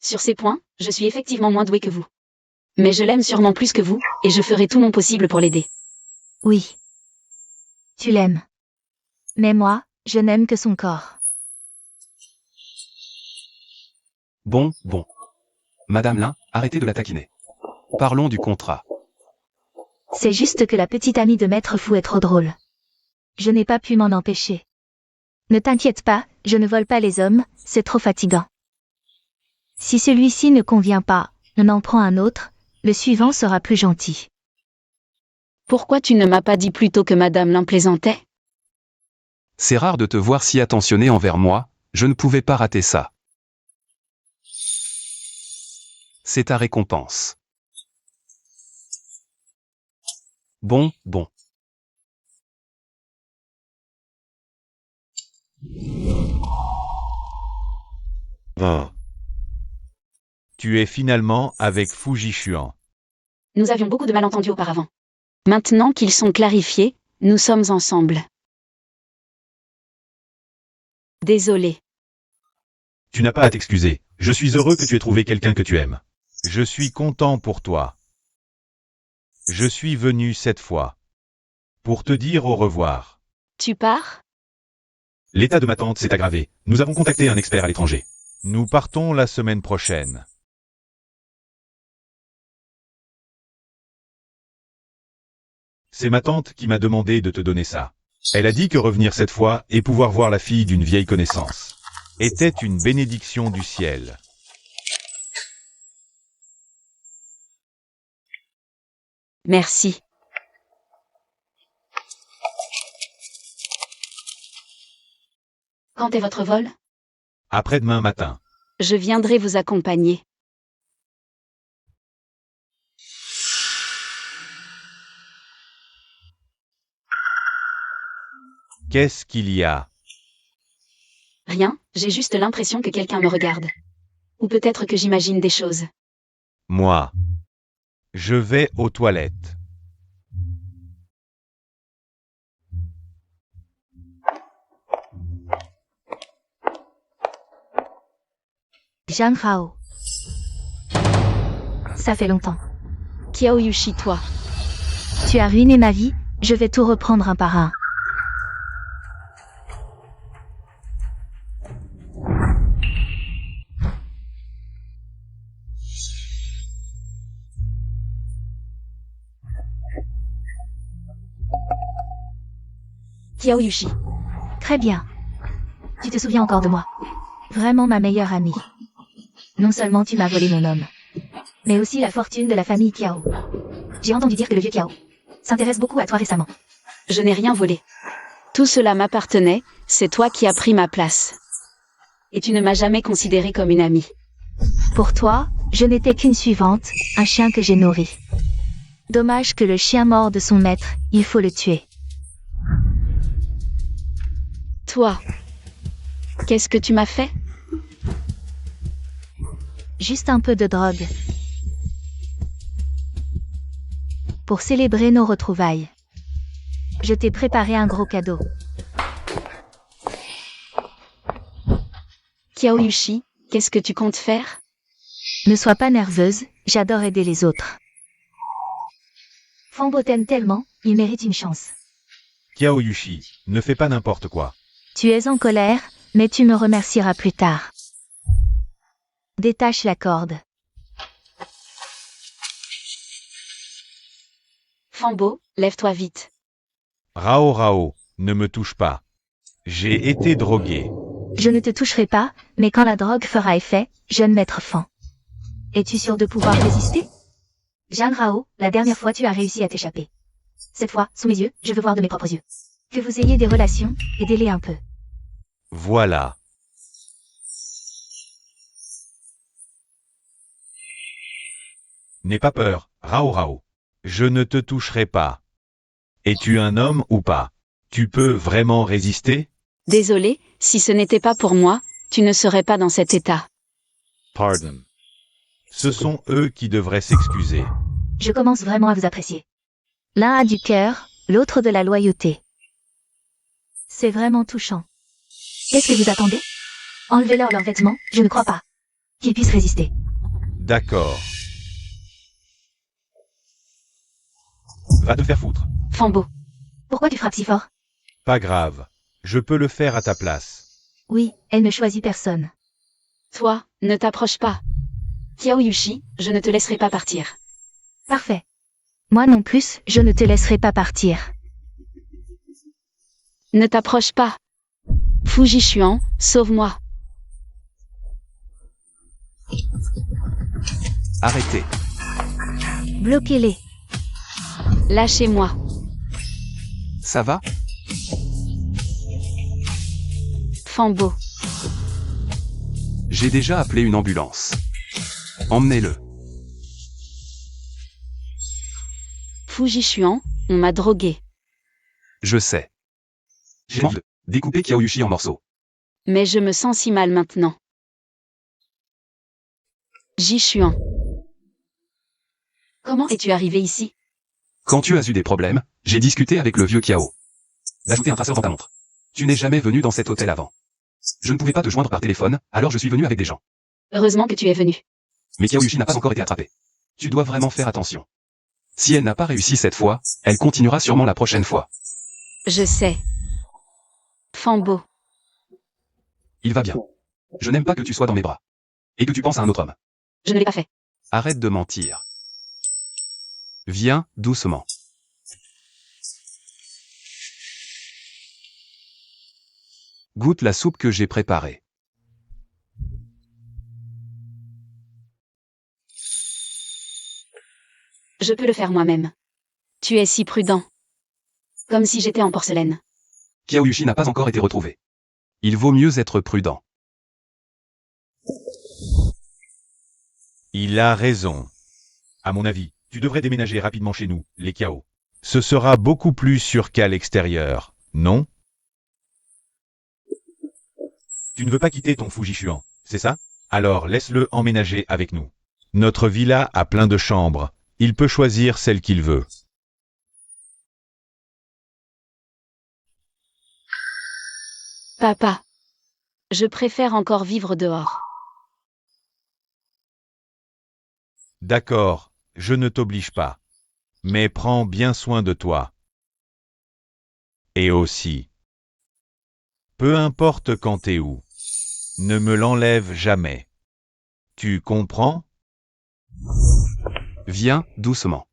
Sur ces points, je suis effectivement moins douée que vous. Mais je l'aime sûrement plus que vous, et je ferai tout mon possible pour l'aider. Oui. Tu l'aimes. Mais moi, je n'aime que son corps. Bon. Madame Lin, arrêtez de la taquiner. Parlons du contrat. C'est juste que la petite amie de Maître Fou est trop drôle. Je n'ai pas pu m'en empêcher. Ne t'inquiète pas, je ne vole pas les hommes, c'est trop fatigant. Si celui-ci ne convient pas, on en prend un autre, le suivant sera plus gentil. Pourquoi tu ne m'as pas dit plus tôt que Madame Lin plaisantait? C'est rare de te voir si attentionné envers moi, je ne pouvais pas rater ça. C'est ta récompense. Bon. Tu es finalement avec Fujichuan. Nous avions beaucoup de malentendus auparavant. Maintenant qu'ils sont clarifiés, nous sommes ensemble. Désolé. Tu n'as pas à t'excuser. Je suis heureux que tu aies trouvé quelqu'un que tu aimes. Je suis content pour toi. Je suis venu cette fois pour te dire au revoir. Tu pars? L'état de ma tante s'est aggravé. Nous avons contacté un expert à l'étranger. Nous partons la semaine prochaine. C'est ma tante qui m'a demandé de te donner ça. Elle a dit que revenir cette fois et pouvoir voir la fille d'une vieille connaissance était une bénédiction du ciel. Merci. Quand est votre vol? Après-demain matin. Je viendrai vous accompagner. Qu'est-ce qu'il y a? Rien, j'ai juste l'impression que quelqu'un me regarde. Ou peut-être que j'imagine des choses. Moi. Je vais aux toilettes. Zhang Hao. Ça fait longtemps. Kiaoyushi, toi. Tu as ruiné ma vie, je vais tout reprendre un par un. Kiaoyushi. Très bien. Tu te souviens encore de moi. Vraiment ma meilleure amie. Non seulement tu m'as volé mon homme, mais aussi la fortune de la famille Kiao. J'ai entendu dire que le vieux Kiao s'intéresse beaucoup à toi récemment. Je n'ai rien volé. Tout cela m'appartenait, c'est toi qui as pris ma place. Et tu ne m'as jamais considérée comme une amie. Pour toi, je n'étais qu'une suivante, un chien que j'ai nourri. Dommage que le chien mord de son maître, il faut le tuer. Toi. Qu'est-ce que tu m'as fait? Juste un peu de drogue. Pour célébrer nos retrouvailles. Je t'ai préparé un gros cadeau. Kiaoyushi, qu'est-ce que tu comptes faire? Ne sois pas nerveuse, j'adore aider les autres. Fambo t'aime tellement, il mérite une chance. Kiaoyushi, ne fais pas n'importe quoi. Tu es en colère, mais tu me remercieras plus tard. Détache la corde. Fambo, lève-toi vite. Rao, ne me touche pas. J'ai été drogué. Je ne te toucherai pas, mais quand la drogue fera effet, jeune maître Fan. Es-tu sûr de pouvoir résister? Zhang Rao, la dernière fois tu as réussi à t'échapper. Cette fois, sous mes yeux, je veux voir de mes propres yeux. Que vous ayez des relations, aidez-les un peu. Voilà. N'aie pas peur, Rao. Je ne te toucherai pas. Es-tu un homme ou pas? Tu peux vraiment résister? Désolé, si ce n'était pas pour moi, tu ne serais pas dans cet état. Pardon. Ce sont eux qui devraient s'excuser. Je commence vraiment à vous apprécier. L'un a du cœur, l'autre de la loyauté. C'est vraiment touchant. Qu'est-ce que vous attendez? Enlevez-leur leurs vêtements, je ne crois pas qu'ils puissent résister. D'accord. Va te faire foutre. Fambo. Pourquoi tu frappes si fort? Pas grave. Je peux le faire à ta place. Oui, elle ne choisit personne. Toi, ne t'approche pas. Kyaoyushi, je ne te laisserai pas partir. Parfait. Moi non plus, je ne te laisserai pas partir. Ne t'approche pas. Fujishuan, sauve-moi. Arrêtez. Bloquez-les. Lâchez-moi. Ça va? Fambo. J'ai déjà appelé une ambulance. Emmenez-le. Fujishuan, on m'a drogué. Je sais. J'ai envie de découper Kyaoyushi en morceaux. Mais je me sens si mal maintenant. Jishuan. Comment es-tu arrivé ici? Quand tu as eu des problèmes, j'ai discuté avec le vieux Kiao. D'ajouter un traceur dans ta montre. Tu n'es jamais venu dans cet hôtel avant. Je ne pouvais pas te joindre par téléphone, alors je suis venu avec des gens. Heureusement que tu es venu. Mais Kyaoyushi n'a pas encore été attrapée. Tu dois vraiment faire attention. Si elle n'a pas réussi cette fois, elle continuera sûrement la prochaine fois. Je sais. Fambo. Il va bien. Je n'aime pas que tu sois dans mes bras. Et que tu penses à un autre homme. Je ne l'ai pas fait. Arrête de mentir. Viens, doucement. Goûte la soupe que j'ai préparée. Je peux le faire moi-même. Tu es si prudent. Comme si j'étais en porcelaine. Kyaoyushi n'a pas encore été retrouvé. Il vaut mieux être prudent. Il a raison. À mon avis, tu devrais déménager rapidement chez nous, les Kiao. Ce sera beaucoup plus sûr qu'à l'extérieur, non? Tu ne veux pas quitter ton Fujishuan, c'est ça? Alors laisse-le emménager avec nous. Notre villa a plein de chambres. Il peut choisir celle qu'il veut. Papa. Je préfère encore vivre dehors. D'accord, je ne t'oblige pas. Mais prends bien soin de toi. Et aussi. Peu importe quand t'es où. Ne me l'enlève jamais. Tu comprends? Viens, doucement.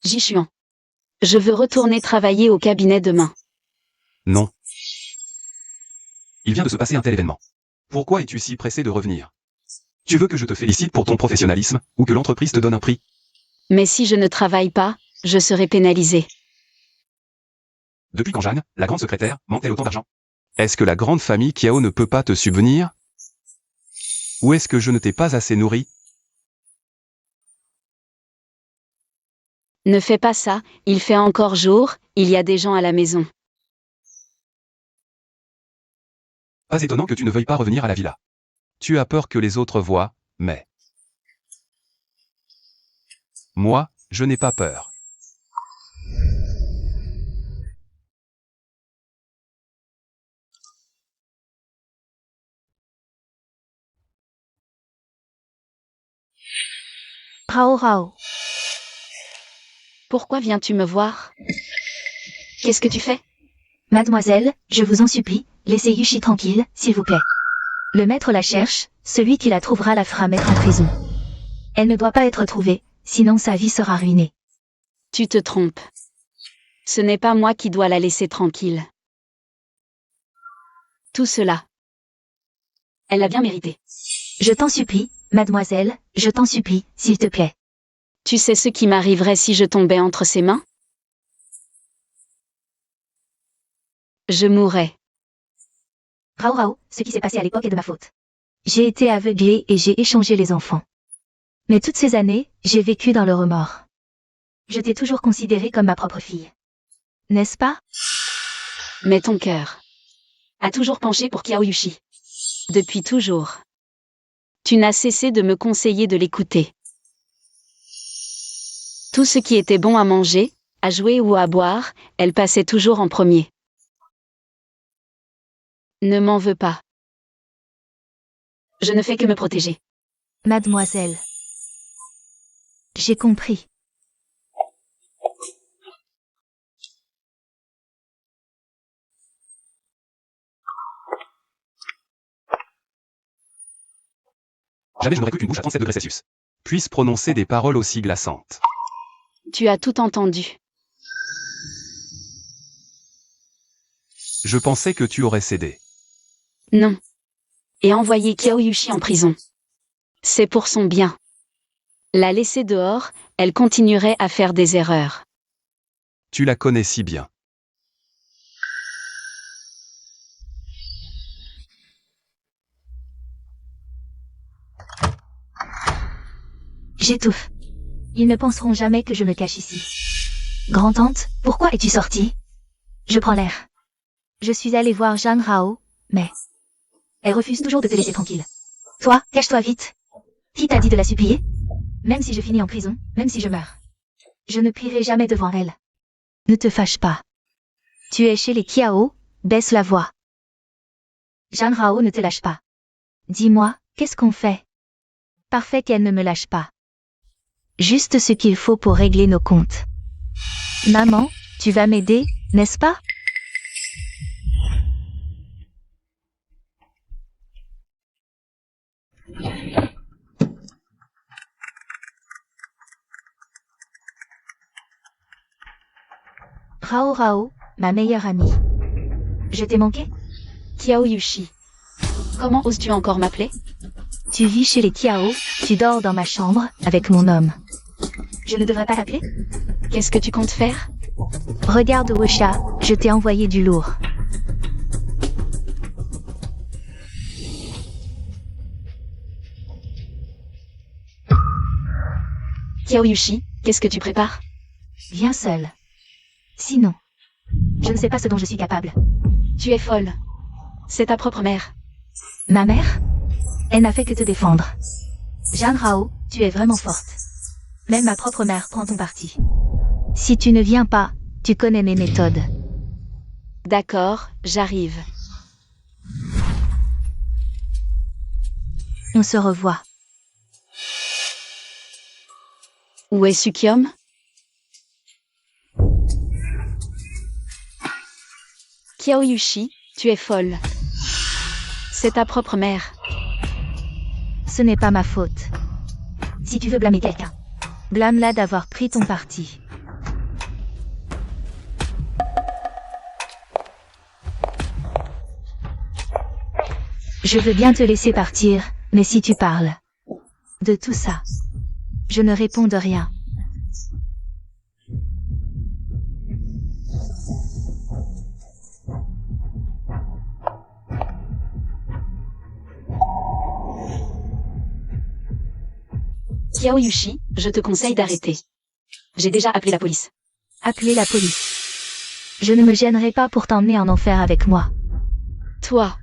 Jishuan. Je veux retourner travailler au cabinet demain. Non. Il vient de se passer un tel événement. Pourquoi es-tu si pressé de revenir? Tu veux que je te félicite pour ton professionnalisme, ou que l'entreprise te donne un prix? Mais si je ne travaille pas, je serai pénalisée. Depuis quand Jeanne, la grande secrétaire, manque-t-elle autant d'argent? Est-ce que la grande famille Kiao ne peut pas te subvenir? Ou est-ce que je ne t'ai pas assez nourri? Ne fais pas ça, il fait encore jour, il y a des gens à la maison. Pas étonnant que tu ne veuilles pas revenir à la villa. Tu as peur que les autres voient, mais... Moi, je n'ai pas peur. Rao Rao. Pourquoi viens-tu me voir? Qu'est-ce que tu fais? Mademoiselle, je vous en supplie, laissez Yushi tranquille, s'il vous plaît. Le maître la cherche, celui qui la trouvera la fera mettre en prison. Elle ne doit pas être trouvée, sinon sa vie sera ruinée. Tu te trompes. Ce n'est pas moi qui dois la laisser tranquille. Tout cela. Elle l'a bien mérité. Je t'en supplie, mademoiselle, je t'en supplie, s'il te plaît. Tu sais ce qui m'arriverait si je tombais entre ses mains? Je mourrais. Rao Rao, ce qui s'est passé à l'époque est de ma faute. J'ai été aveuglée et j'ai échangé les enfants. Mais toutes ces années, j'ai vécu dans le remords. Je t'ai toujours considérée comme ma propre fille. N'est-ce pas? Mais ton cœur a toujours penché pour Kyaoyushi. Depuis toujours. Tu n'as cessé de me conseiller de l'écouter. Tout ce qui était bon à manger, à jouer ou à boire, elle passait toujours en premier. Ne m'en veux pas. Je ne fais que me protéger. Mademoiselle. J'ai compris. Jamais je n'aurais cru qu'une bouche à 37 degrés Celsius puisse prononcer des paroles aussi glaçantes. Tu as tout entendu. Je pensais que tu aurais cédé. Non. Et envoyer Kyaoyushi en prison. C'est pour son bien. La laisser dehors, elle continuerait à faire des erreurs. Tu la connais si bien. J'étouffe. Ils ne penseront jamais que je me cache ici. Grand-tante, pourquoi es-tu sortie? Je prends l'air. Je suis allée voir Zhang Hao, mais... elle refuse toujours de te laisser tranquille. Toi, cache-toi vite. Qui t'a dit de la supplier? Même si je finis en prison, même si je meurs. Je ne prierai jamais devant elle. Ne te fâche pas. Tu es chez les Kiao, baisse la voix. Zhang Hao ne te lâche pas. Dis-moi, qu'est-ce qu'on fait? Parfait qu'elle ne me lâche pas. Juste ce qu'il faut pour régler nos comptes. Maman, tu vas m'aider, n'est-ce pas? Rao Rao, ma meilleure amie. Je t'ai manqué? Kyaoyushi. Comment oses-tu encore m'appeler? Tu vis chez les Kiao, tu dors dans ma chambre, avec mon homme. Je ne devrais pas t'appeler? Qu'est-ce que tu comptes faire? Regarde Wosha, je t'ai envoyé du lourd. Kyaoyushi, qu'est-ce que tu prépares? Viens seul. Sinon, je ne sais pas ce dont je suis capable. Tu es folle. C'est ta propre mère. Ma mère? Elle n'a fait que te défendre. Zhang Hao, tu es vraiment forte. Même ma propre mère prend ton parti. Si tu ne viens pas, tu connais mes méthodes. D'accord, j'arrive. On se revoit. Où est Sukyom? Kyaoyushi, tu es folle. C'est ta propre mère. Ce n'est pas ma faute. Si tu veux blâmer quelqu'un, blâme-la d'avoir pris ton parti. Je veux bien te laisser partir, mais si tu parles de tout ça, je ne réponds de rien. Kyaoyushi, je te conseille d'arrêter. J'ai déjà appelé la police. Appelez la police. Je ne me gênerai pas pour t'emmener en enfer avec moi. Toi.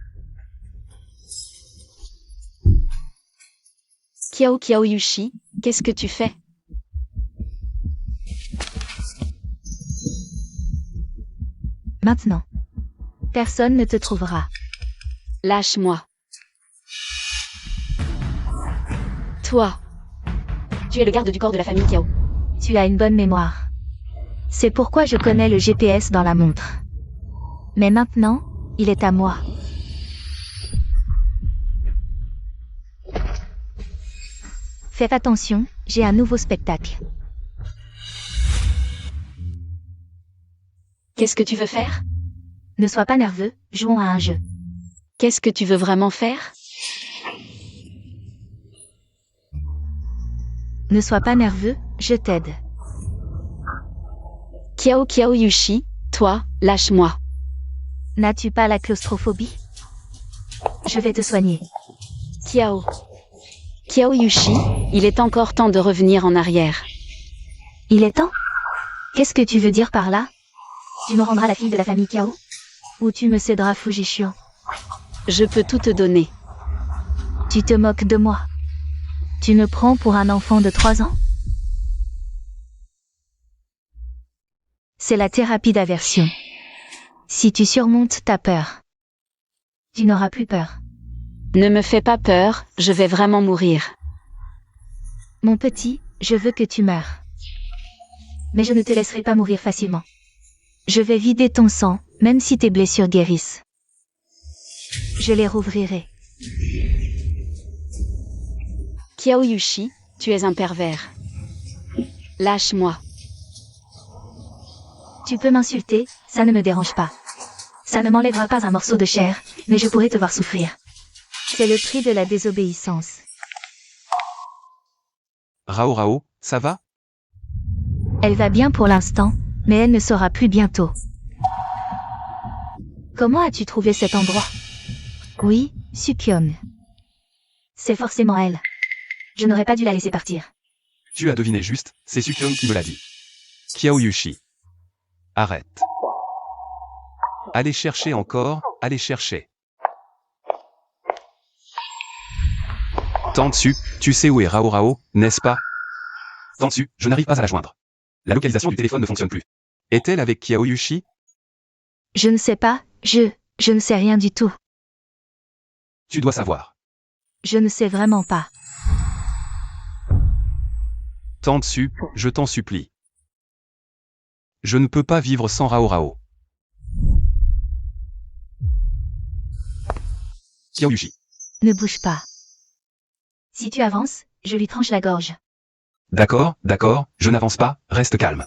Kyaoyushi, qu'est-ce que tu fais? Maintenant. Personne ne te trouvera. Lâche-moi. Toi. Tu es le garde du corps de la famille Kiao. Tu as une bonne mémoire. C'est pourquoi je connais le GPS dans la montre. Mais maintenant, il est à moi. Faites attention, j'ai un nouveau spectacle. Qu'est-ce que tu veux faire? Ne sois pas nerveux, jouons à un jeu. Qu'est-ce que tu veux vraiment faire? Ne sois pas nerveux, je t'aide. Kyaoyushi, toi, lâche-moi. N'as-tu pas la claustrophobie? Je vais te soigner. Kyaoyushi, il est encore temps de revenir en arrière. Il est temps? Qu'est-ce que tu veux dire par là? Tu me rendras la fille de la famille Kiao? Ou tu me céderas Fujishion? Je peux tout te donner. Tu te moques de moi? Tu me prends pour un enfant de 3 ans? C'est la thérapie d'aversion. Si tu surmontes ta peur, tu n'auras plus peur. Ne me fais pas peur, je vais vraiment mourir. Mon petit, Je veux que tu meurs. Mais je ne te laisserai pas mourir facilement. Je vais vider ton sang, même si tes blessures guérissent. Je les rouvrirai. Kyaoyushi, tu es un pervers. Lâche-moi. Tu peux m'insulter, ça ne me dérange pas. Ça ne m'enlèvera pas un morceau de chair, mais je pourrai te voir souffrir. C'est le prix de la désobéissance. Rao Rao, ça va? Elle va bien pour l'instant, mais elle ne sera plus bientôt. Comment as-tu trouvé cet endroit? Oui, Sukyong. C'est forcément elle. Je n'aurais pas dû la laisser partir. Tu as deviné juste, c'est Sukyong qui me l'a dit. Kyaoyushi. Arrête. Allez chercher encore, allez chercher. Tantsu, tu sais où est Rao Rao, n'est-ce pas? Tantsu, je n'arrive pas à la joindre. La localisation du téléphone ne fonctionne plus. Est-elle avec Kyaoyushi? Je ne sais pas, je ne sais rien du tout. Tu dois savoir. Je ne sais vraiment pas. Tantsu, je t'en supplie. Je ne peux pas vivre sans Rao Rao. Kyaoyushi. Ne bouge pas. Si tu avances, je lui tranche la gorge. D'accord, je n'avance pas, reste calme.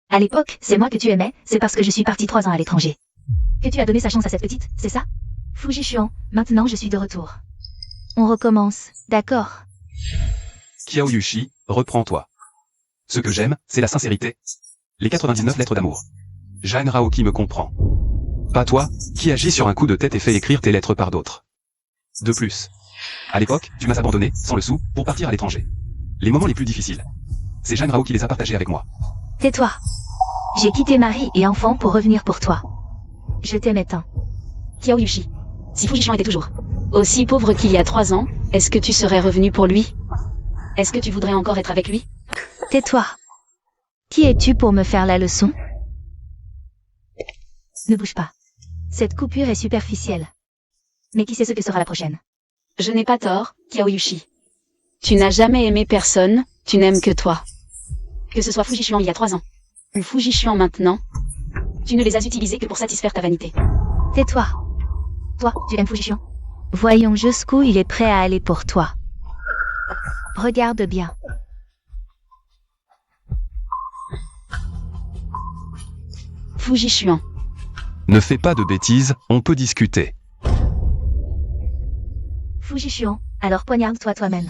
À l'époque, c'est moi que tu aimais, c'est parce que je suis partie 3 ans à l'étranger. Que tu as donné sa chance à cette petite, c'est ça? Fujishuan, maintenant je suis de retour. On recommence, d'accord? Kyaoyushi, reprends-toi. Ce que j'aime, c'est la sincérité. Les 99 lettres d'amour. Jeanne Rao qui me comprend. Pas toi, qui agis sur un coup de tête et fais écrire tes lettres par d'autres. De plus. À l'époque, tu m'as abandonné, sans le sou, pour partir à l'étranger. Les moments les plus difficiles. C'est Jeanne Rao qui les a partagés avec moi. Tais-toi. J'ai quitté mari et enfant pour revenir pour toi. Je t'aimais tant. Kyaoyushi, si Fujishuan était toujours aussi pauvre qu'il y a 3 ans, est-ce que tu serais revenu pour lui? Est-ce que tu voudrais encore être avec lui? Tais-toi. Qui es-tu pour me faire la leçon? Ne bouge pas. Cette coupure est superficielle. Mais qui sait ce que sera la prochaine? Je n'ai pas tort, Kyaoyushi. Tu n'as jamais aimé personne, tu n'aimes que toi. Que ce soit Fujishuan il y a 3 ans, ou Fujishuan maintenant, tu ne les as utilisés que pour satisfaire ta vanité. Tais-toi. Toi, tu aimes Fujishuan? Voyons jusqu'où il est prêt à aller pour toi. Regarde bien. Fujishuan. Ne fais pas de bêtises, on peut discuter. Fujishuan, alors poignarde-toi toi-même.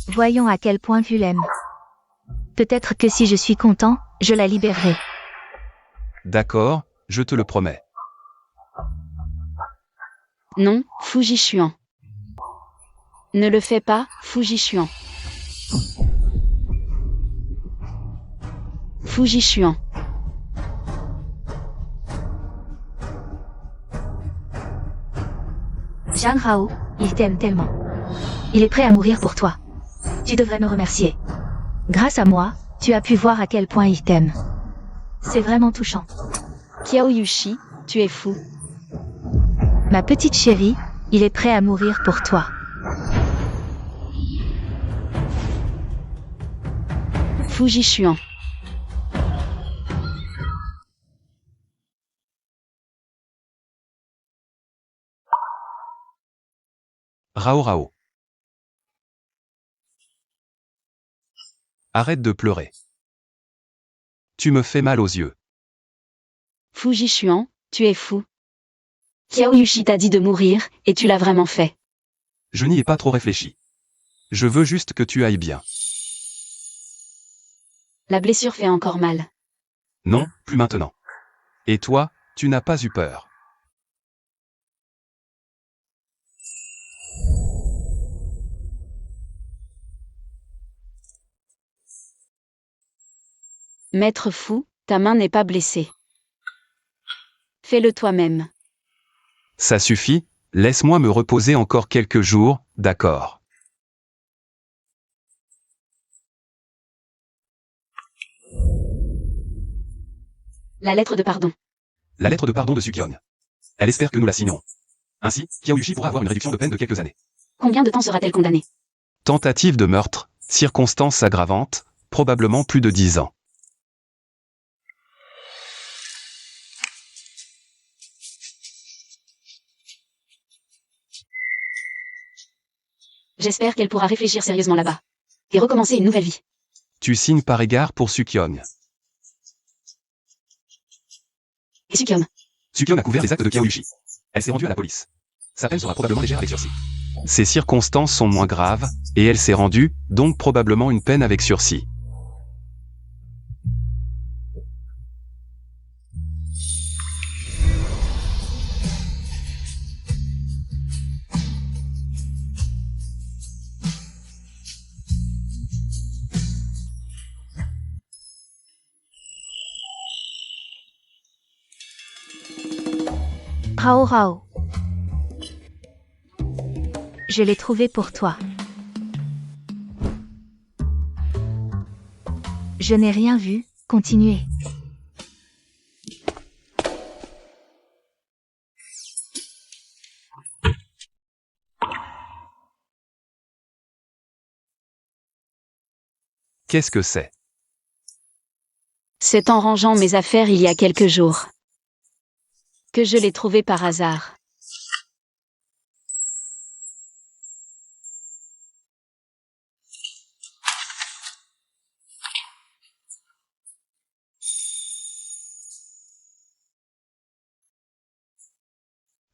Voyons à quel point tu l'aimes. Peut-être que si je suis content, je la libérerai. D'accord, je te le promets. Non, Fujishuan. Ne le fais pas, Fujishuan. Fujishuan. Jeanne Rao, il t'aime tellement. Il est prêt à mourir pour toi. Tu devrais me remercier. Grâce à moi, tu as pu voir à quel point il t'aime. C'est vraiment touchant. Kyaoyushi, tu es fou. Ma petite chérie, il est prêt à mourir pour toi. Fujishuan. Rao Rao. Arrête de pleurer. Tu me fais mal aux yeux. Fujishuan, tu es fou. Kyaoyushi t'a dit de mourir, et tu l'as vraiment fait. Je n'y ai pas trop réfléchi. Je veux juste que tu ailles bien. La blessure fait encore mal. Non, plus maintenant. Et toi, tu n'as pas eu peur. Maître fou, ta main n'est pas blessée. Fais-le toi-même. Ça suffit, laisse-moi me reposer encore quelques jours, d'accord. La lettre de pardon. La lettre de pardon de Sukyong. Elle espère que nous la signerons. Ainsi, Kyaoyushi pourra avoir une réduction de peine de quelques années. Combien de temps sera-t-elle condamnée? Tentative de meurtre, Circonstances aggravantes, probablement plus de 10 ans. J'espère qu'elle pourra réfléchir sérieusement là-bas. Et recommencer une nouvelle vie. Tu signes par égard pour Sukyong. Et Sukyom. Sukyong a couvert les actes de Kyaoyushi. Elle s'est rendue à la police. Sa peine sera probablement légère avec sursis. Ces circonstances sont moins graves, et elle s'est rendue, donc probablement une peine avec sursis. Rao Rao. Je l'ai trouvé pour toi. Je n'ai rien vu, continuez. Qu'est-ce que c'est? C'est en rangeant mes affaires il y a quelques jours que je l'ai trouvé par hasard.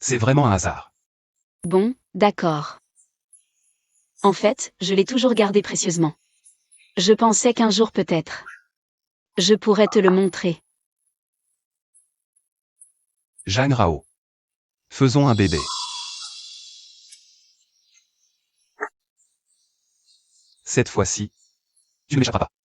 C'est vraiment un hasard. Bon, d'accord. En fait, je l'ai toujours gardé précieusement. Je pensais qu'un jour peut-être, je pourrais te le montrer. Jeanne Rao. Faisons un bébé. Cette fois-ci, tu ne m'échapperas pas.